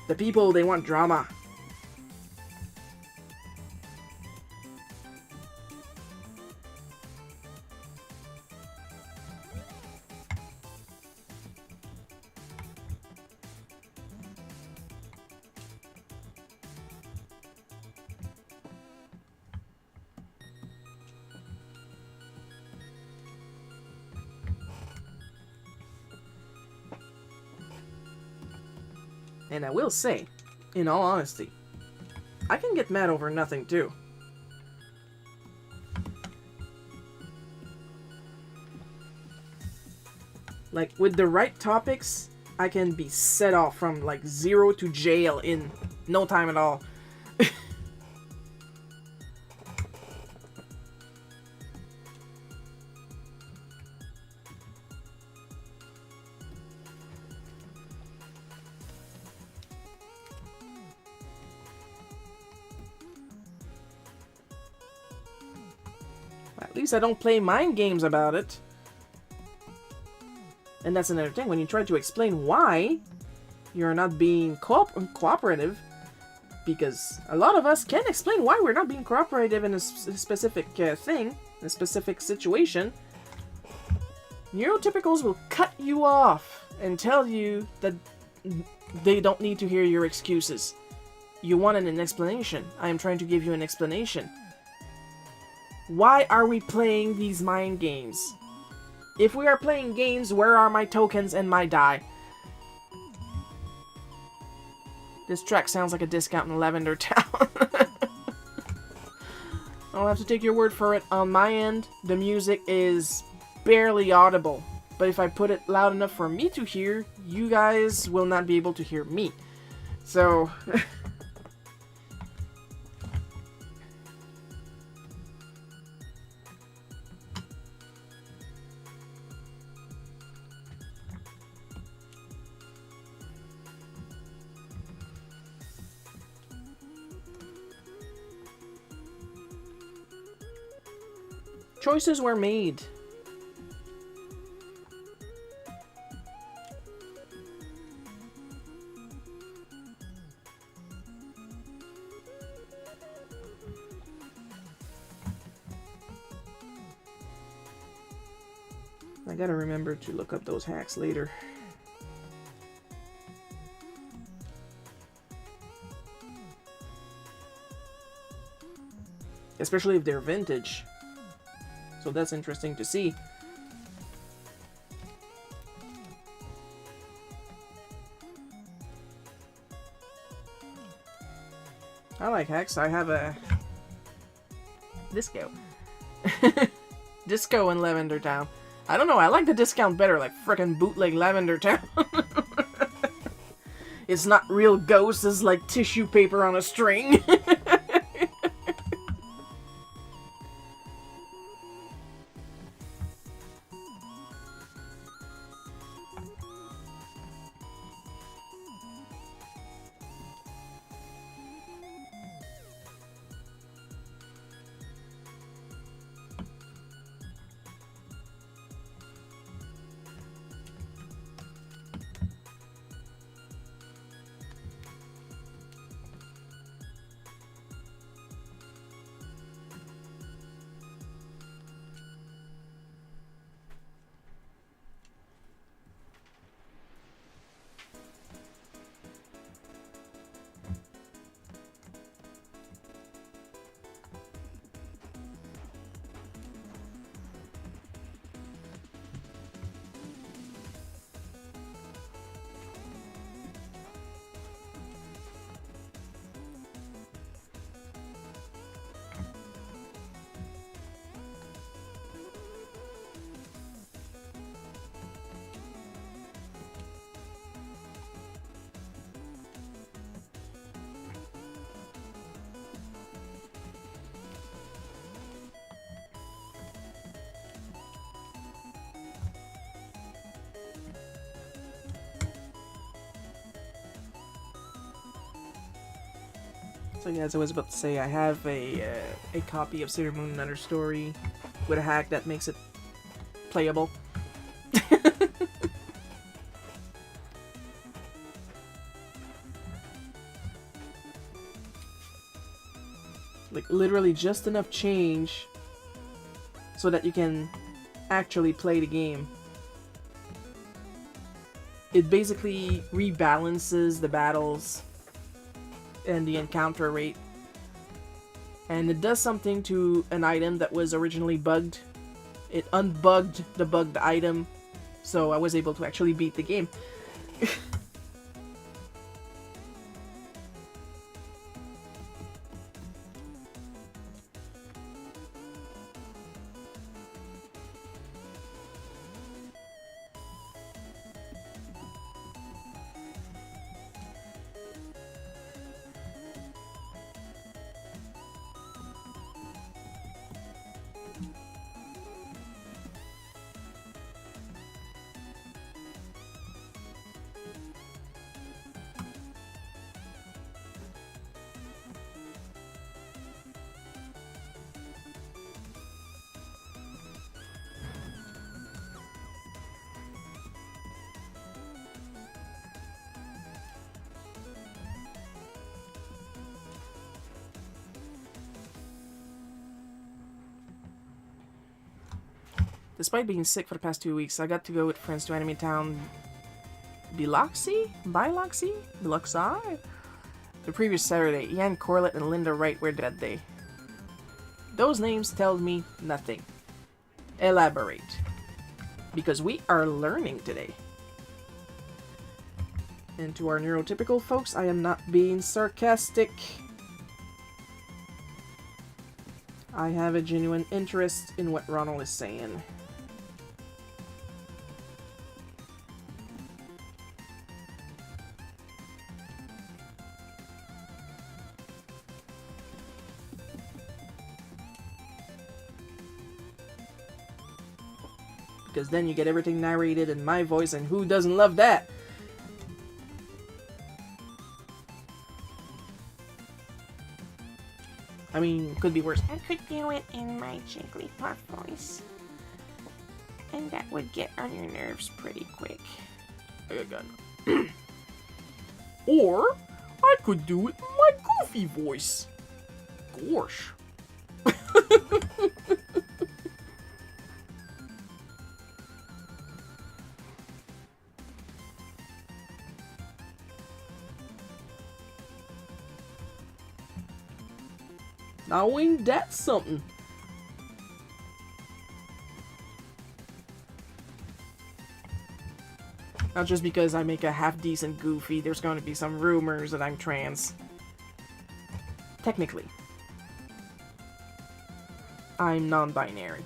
The people, they want drama. And I will say, in all honesty, I can get mad over nothing too. Like, with the right topics, I can be set off from, like, 0 to jail in no time at all. At least I don't play mind games about it. And that's another thing, when you try to explain why you're not being cooperative, because a lot of us can explain why we're not being cooperative in a specific thing, in a specific situation, neurotypicals will cut you off and tell you that they don't need to hear your excuses. You wanted an explanation. I am trying to give you an explanation. Why are we playing these mind games? If we are playing games, where are my tokens and my die? This track sounds like a discount in Lavender Town. I'll have to take your word for it. On my end, the music is barely audible. But if I put it loud enough for me to hear, you guys will not be able to hear me. So... choices were made. I gotta remember to look up those hacks later. Especially if they're vintage. So that's interesting to see. I like hacks. I have a disco. Disco in Lavender Town. I don't know, I like the discount better, like frickin' Bootleg Lavender Town. It's not real ghosts, it's like tissue paper on a string. So yeah, as I was about to say, I have a copy of Sailor Moon Another Story with a hack that makes it playable. Like, literally just enough change so that you can actually play the game. It basically rebalances the battles and the encounter rate, and it does something to an item that was originally bugged. It unbugged the bugged item, so I was able to actually beat the game. Despite being sick for the past 2 weeks, I got to go with friends to Anime Town Biloxi? Biloxi? Biloxi? The previous Saturday, Ian Corlett and Linda Wright were that day. Those names tell me nothing. Elaborate. Because we are learning today. And to our neurotypical folks, I am not being sarcastic. I have a genuine interest in what Ronald is saying. Because then you get everything narrated in my voice, and who doesn't love that? I mean, could be worse. I could do it in my Jigglypuff voice. And that would get on your nerves pretty quick. I got gun. Or, I could do it in my goofy voice. Gosh. Now ain't that something? Not just because I make a half-decent Goofy, there's going to be some rumors that I'm trans. Technically. I'm non-binary.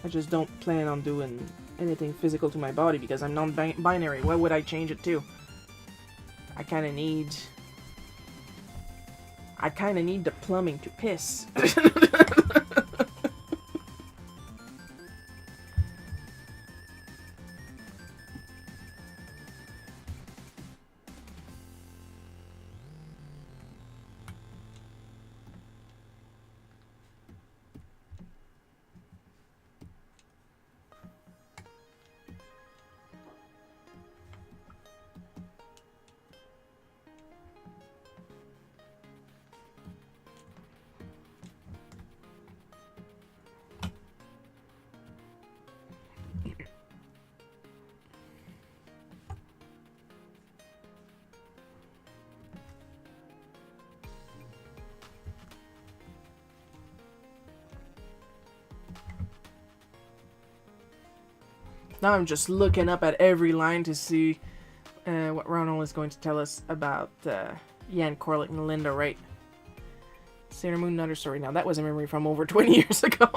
I just don't plan on doing anything physical to my body because I'm non-binary. What would I change it to? I kind of need the plumbing to piss. Now I'm just looking up at every line to see what Ronald is going to tell us about Ian Corlett and Linda Wright. Sailor Moon, another story. Now that was a memory from over 20 years ago.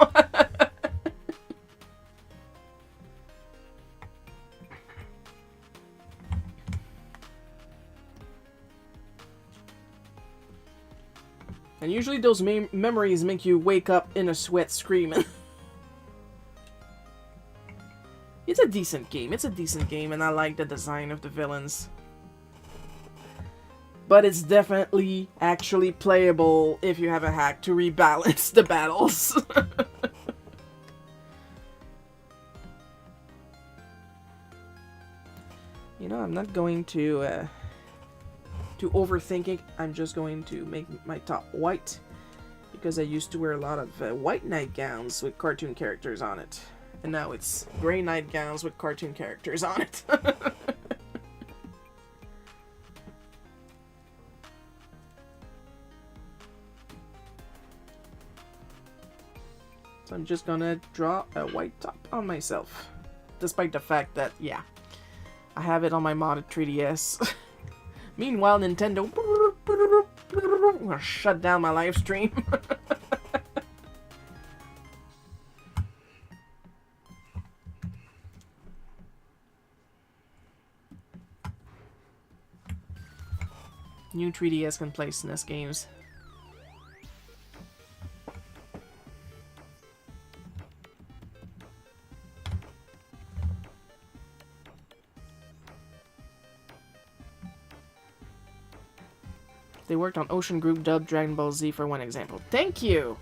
And usually those memories make you wake up in a sweat screaming. It's a decent game. It's a decent game, and I like the design of the villains. But it's definitely actually playable if you have a hack to rebalance the battles. You know, I'm not going to overthink it. I'm just going to make my top white, because I used to wear a lot of white nightgowns with cartoon characters on it. And now it's gray nightgowns with cartoon characters on it. So I'm just gonna draw a white top on myself. Despite the fact that, yeah, I have it on my modded 3DS. Meanwhile, Nintendo... I'm gonna shut down my live stream. New 3DS can play SNES games. They worked on Ocean Group dubbed Dragon Ball Z for one example. Thank you!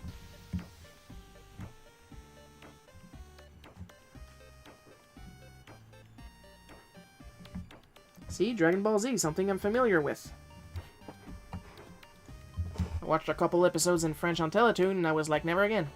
See, Dragon Ball Z, something I'm familiar with. I watched a couple episodes in French on Teletoon, and I was like, never again.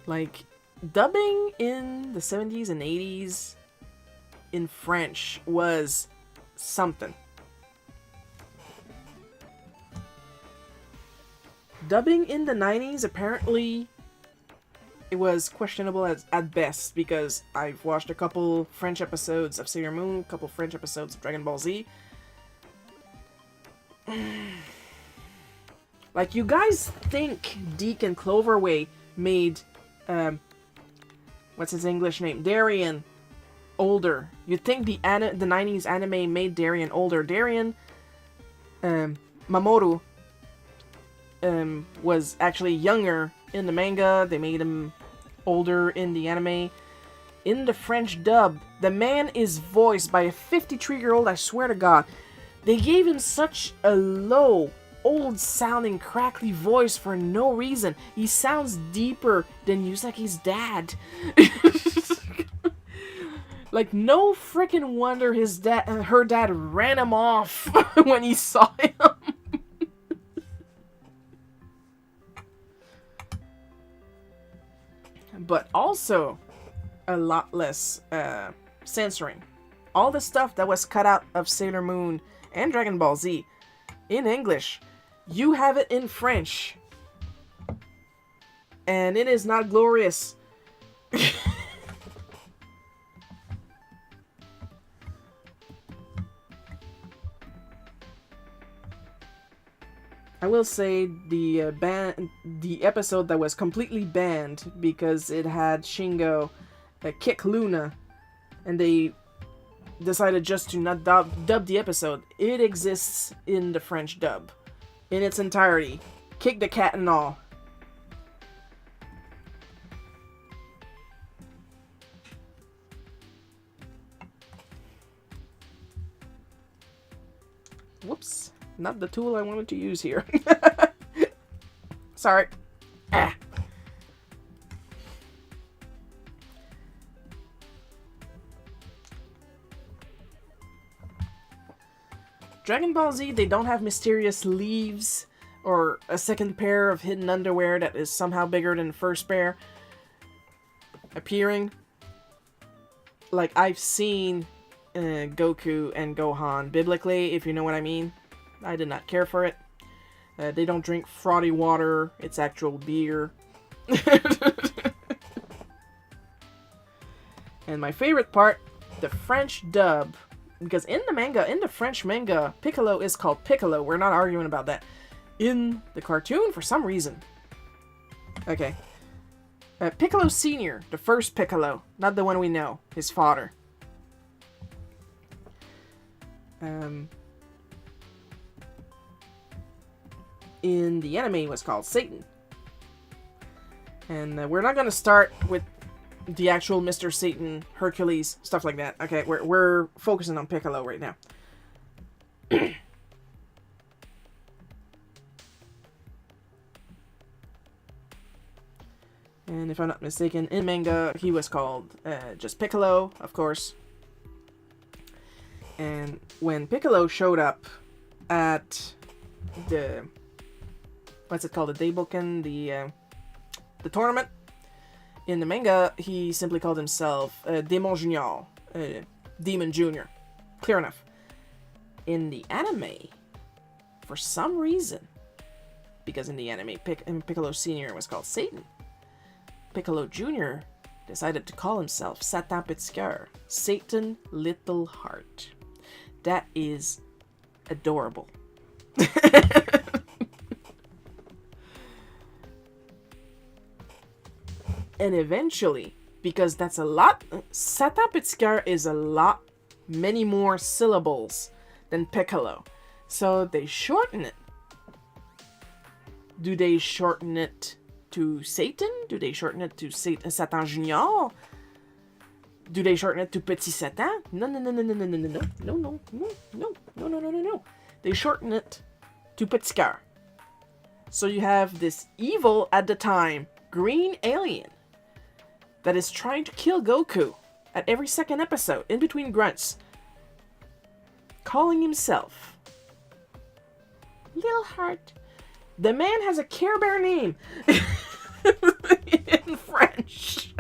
Like, dubbing in the 70s and 80s in French was something. Dubbing in the 90s, apparently, it was questionable at best, because I've watched a couple French episodes of Sailor Moon, a couple French episodes of Dragon Ball Z. Like, you guys think Deke and Cloverway made, what's his English name? Darien older. You'd think the 90s anime made Darien older. Darien, Mamoru, was actually younger in the manga. They made him older in the anime. In the French dub, the man is voiced by a 53-year-old, I swear to God. They gave him such a low, old-sounding, crackly voice for no reason. He sounds deeper than Yusaki's dad. Like, no freaking wonder her dad ran him off when he saw him. But also, a lot less censoring. All the stuff that was cut out of Sailor Moon and Dragon Ball Z in English, you have it in French. And it is not glorious. I will say the episode that was completely banned because it had Shingo kick Luna, and they decided just to not dub the episode. It exists in the French dub in its entirety. Kick the cat and all. Whoops. Not the tool I wanted to use here. Sorry. Ah. Dragon Ball Z, they don't have mysterious leaves or a second pair of hidden underwear that is somehow bigger than the first pair appearing. Like, I've seen Goku and Gohan biblically, if you know what I mean. I did not care for it. They don't drink frothy water. It's actual beer. And my favorite part, the French dub. Because in the French manga, Piccolo is called Piccolo. We're not arguing about that. In the cartoon, for some reason. Okay. Piccolo Sr., the first Piccolo. Not the one we know. His father. In the anime, it was called Satan. And we're not going to start with the actual Mr. Satan, Hercules, stuff like that. Okay, we're focusing on Piccolo right now. And if I'm not mistaken, in manga, he was called just Piccolo, of course. And when Piccolo showed up at the... what's it called? The Dayboken, the tournament. In the manga, he simply called himself Demon Junior, Demon Junior. Clear enough. In the anime, for some reason, because in the anime, Piccolo Senior was called Satan, Piccolo Junior decided to call himself Satan Petit Cœur, Satan Little Heart. That is adorable. And eventually, because that's a lot, Satan Petit Cœur is a lot, many more syllables than Piccolo. So they shorten it. Do they shorten it to Satan? Do they shorten it to Satan Junior? Do they shorten it to Petit Satan? No, no, no, no, no, no, no, no, no, no, no, no, no, no, no, no, no, no. They shorten it to Petit Cœur. So you have this evil, at the time, green alien that is trying to kill Goku at every second episode, in between grunts, calling himself Lil Heart. The man has a Care Bear name in French.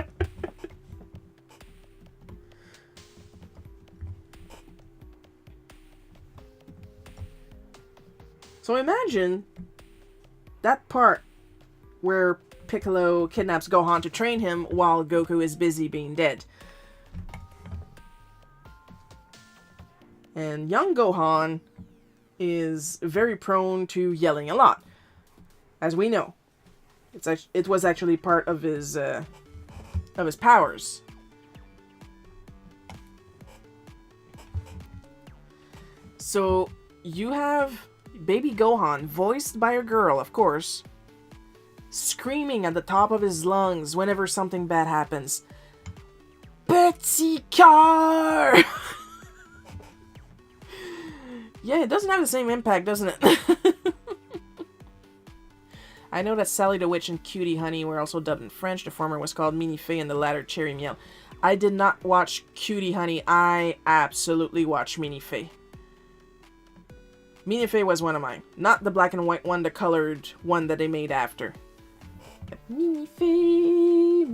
So imagine that part where Piccolo kidnaps Gohan to train him while Goku is busy being dead. And young Gohan is very prone to yelling a lot. As we know. It was actually part of his powers. So you have baby Gohan, voiced by a girl, of course, screaming at the top of his lungs whenever something bad happens. Petit Cœur! Yeah, it doesn't have the same impact, doesn't it? I know that Sally the Witch and Cutie Honey were also dubbed in French. The former was called Mini Fée and the latter Cherry Miel. I did not watch Cutie Honey. I absolutely watched Mini Fée. Mini Fée was one of mine. Not the black and white one, the colored one that they made after. Mini Fée,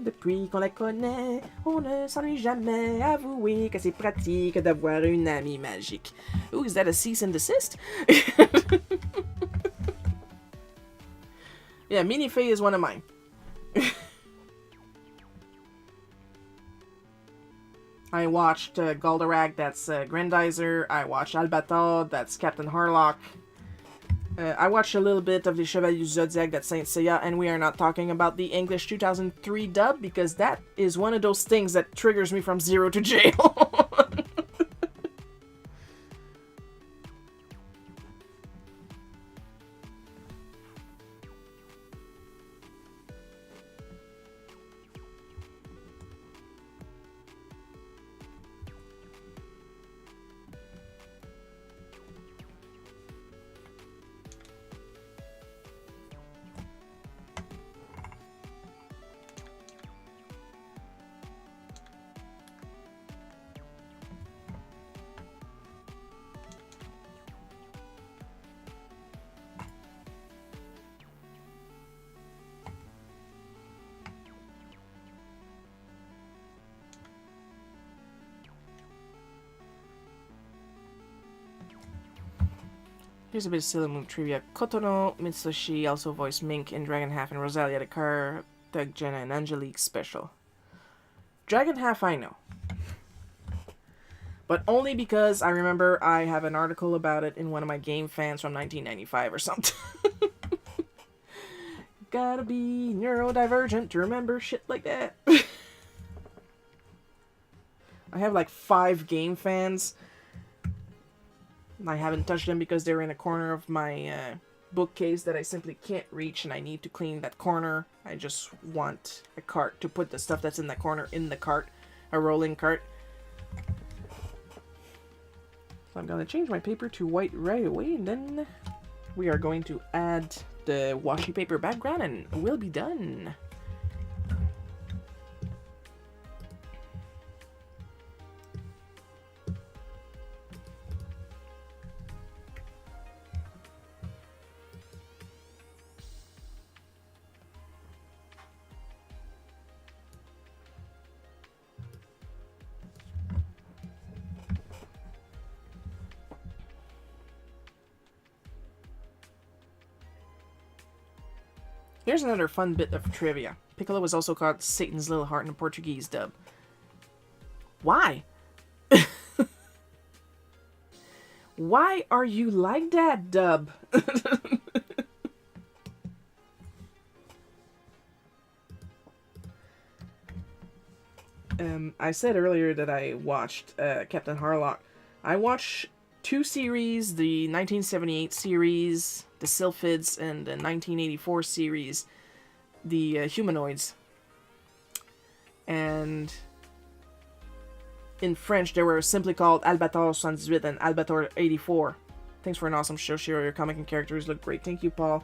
depuis qu'on la connaît, on ne s'ennuie jamais. Avouez que c'est pratique d'avoir une amie magique. Ooh, is that a cease and desist? Yeah, Mini Fée is one of mine. I watched Goldorak, that's Grandizer. I watched Albator, that's Captain Harlock. I watched a little bit of the Chevalier du Zodiac, that's Saint Seiya, and we are not talking about the English 2003 dub, because that is one of those things that triggers me from zero to jail. Here's a bit of Sailor Moon trivia. Kotono Mitsushi also voiced Mink in Dragon Half and Rosalia the Car, Doug, Jenna, and Angelique special. Dragon Half I know. But only because I remember I have an article about it in one of my game fans from 1995 or something. Gotta be neurodivergent to remember shit like that. I have like 5 game fans. I haven't touched them because they're in a corner of my bookcase that I simply can't reach, and I need to clean that corner. I just want a cart to put the stuff that's in that corner in the cart. A rolling cart. So I'm going to change my paper to white right away, and then we are going to add the washi paper background, and we'll be done. Here's another fun bit of trivia. Piccolo was also called Satan's Little Heart in the Portuguese dub. Why? Why are you like that, dub? I said earlier that I watched Captain Harlock. I watched two series, the 1978 series, the Sylphids, and the 1984 series, the Humanoids. And in French, they were simply called Albator 78 and Albator 84. Thanks for an awesome show, Shiro. Your comic and characters look great. Thank you, Paul.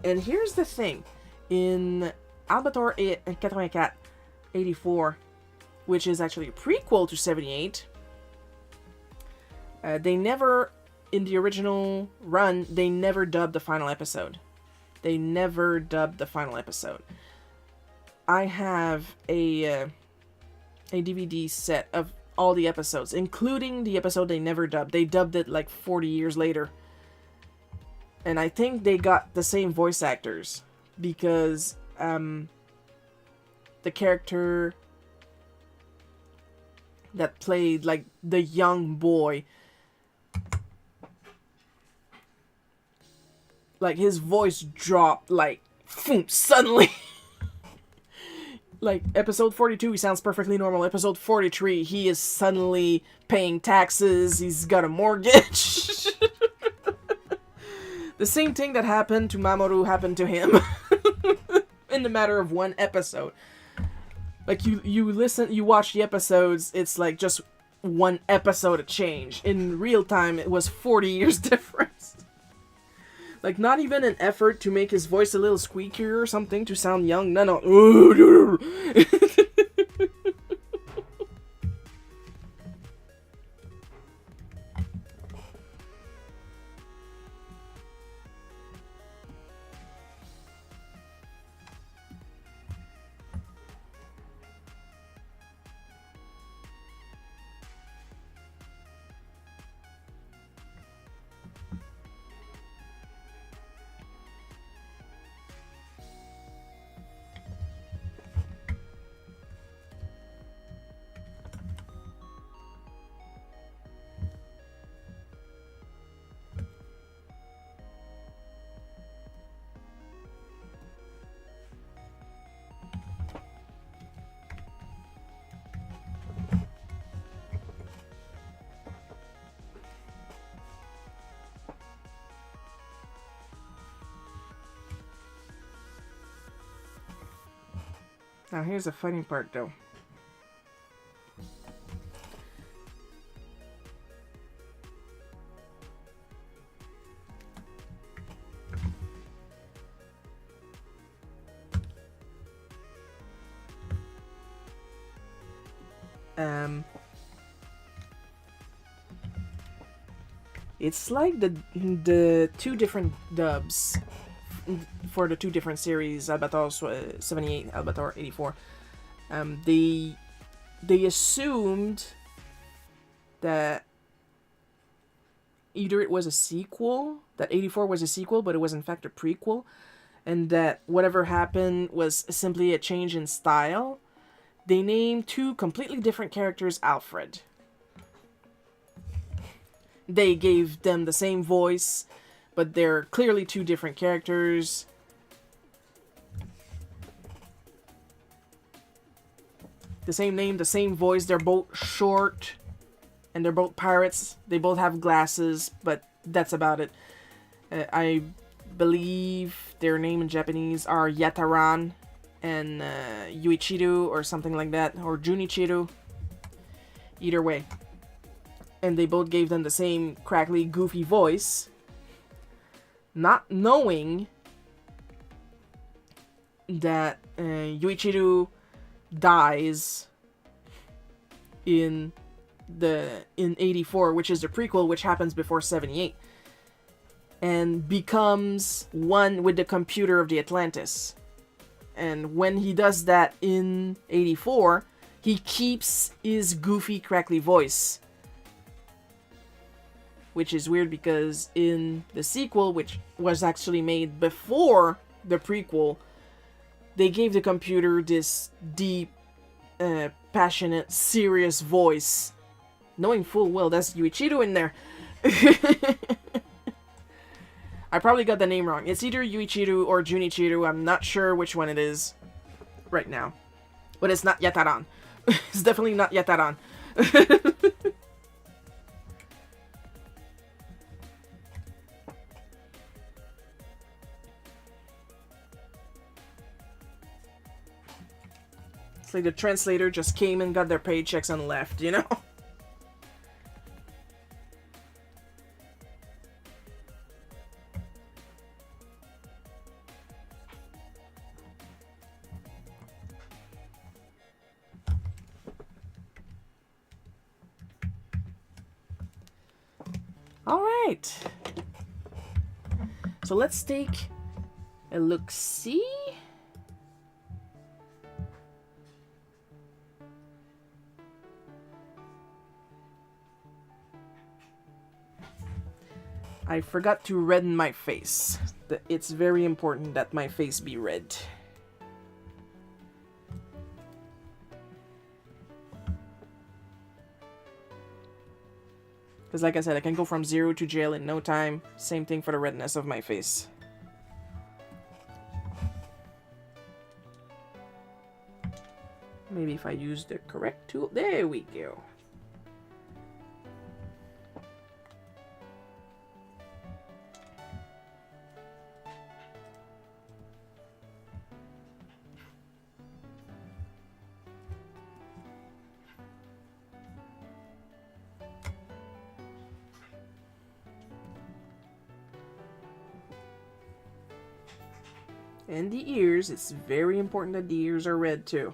And here's the thing. In Albator 84, 84, which is actually a prequel to 78, they never, in the original run, they never dubbed the final episode. They never dubbed the final episode. I have a DVD set of all the episodes, including the episode they never dubbed. They dubbed it like 40 years later. And I think they got the same voice actors, because the character that played like the young boy, like his voice dropped like suddenly. Like episode 42, he sounds perfectly normal. Episode 43, he is suddenly paying taxes. He's got a mortgage. The same thing that happened to Mamoru happened to him in the matter of one episode. Like you watch the episodes, it's like just one episode of change. In real time, it was 40 years difference. Like, not even an effort to make his voice a little squeakier or something to sound young. No. Now here's the funny part, though. It's like the two different dubs for the two different series, Albator 78, Albator 84. They assumed that either it was a sequel, that 84 was a sequel, but it was in fact a prequel, and that whatever happened was simply a change in style. They named two completely different characters Alfred. They gave them the same voice, but they're clearly two different characters. The same name, the same voice. They're both short, and they're both pirates. They both have glasses, but that's about it. I believe their name in Japanese are Yataran and Yuichiru or something like that, or Junichiru. Either way. And they both gave them the same crackly, goofy voice, not knowing that Yuichiru dies in 84, which is the prequel, which happens before 78, and becomes one with the computer of the Atlantis. And when he does that in 84, he keeps his goofy, crackly voice. Which is weird because in the sequel, which was actually made before the prequel, they gave the computer this deep, passionate, serious voice. Knowing full well that's Yuichiru in there. I probably got the name wrong. It's either Yuichiru or Junichiru. I'm not sure which one it is right now. But it's not Yataran. It's definitely not Yataran. like the translator just came and got their paychecks and left, you know? Alright. So let's take a look-see. I forgot to redden my face. It's very important that my face be red. Because like I said, I can go from 0 to jail in no time. Same thing for the redness of my face. Maybe if I use the correct tool. There we go. And the ears, it's very important that the ears are red too.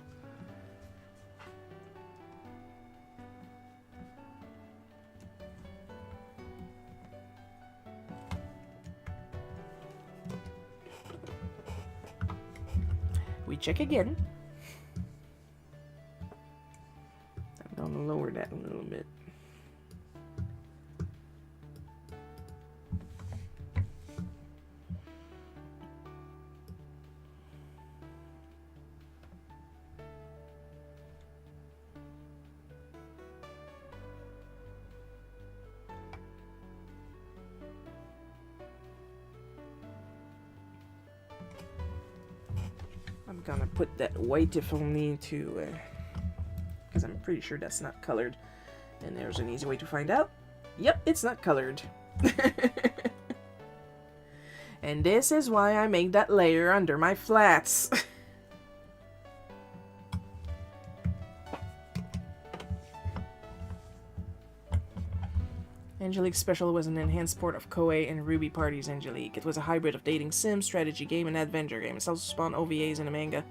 We check again. I'm gonna lower that a little bit. I'm gonna put that white if only to, because I'm pretty sure that's not colored. And there's an easy way to find out. Yep, it's not colored. And this is why I make that layer under my flats. Angelique Special was an enhanced port of Koei and Ruby Party's Angelique. It was a hybrid of dating sim, strategy game, and adventure game. It also spawned OVAs in a manga.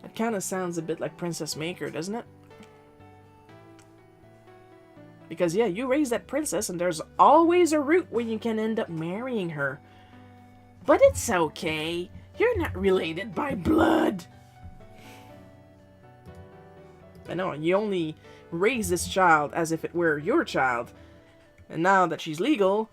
That kind of sounds a bit like Princess Maker, doesn't it? Because, yeah, you raise that princess, and there's always a route where you can end up marrying her. But it's okay. You're not related by blood. I know, you only raise this child as if it were your child. And now that she's legal...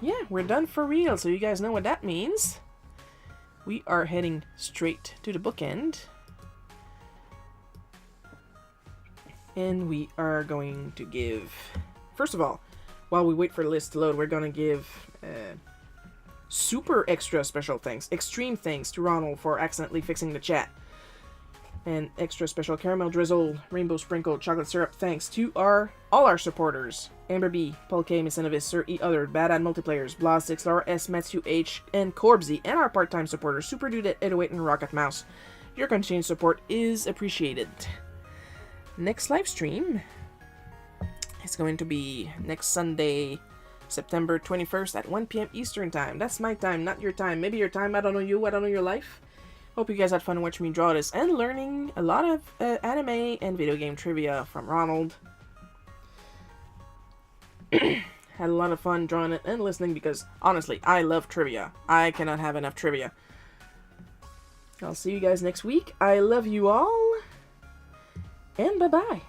Yeah, we're done for real, so you guys know what that means. We are heading straight to the bookend. And we are going to give... First of all, while we wait for the list to load, we're going to give super extra special thanks, extreme thanks to Ronald for accidentally fixing the chat. And extra special caramel drizzle, rainbow sprinkled chocolate syrup thanks to all our supporters. Amber B, Paul K, Miss Innovis, Sir E Other, Bad Ad Multiplayers, Blaz6, Laura S, Matthew H, and Corbsy, and our part-time supporters, Super Dude at 808 and Rocket Mouse. Your continued support is appreciated. Next live stream is going to be next Sunday, September 21st at 1 p.m. Eastern Time. That's my time, not your time. Maybe your time, I don't know you, I don't know your life. Hope you guys had fun watching me draw this and learning a lot of anime and video game trivia from Ronald. Had a lot of fun drawing it and listening because, honestly, I love trivia. I cannot have enough trivia. I'll see you guys next week. I love you all. And bye-bye.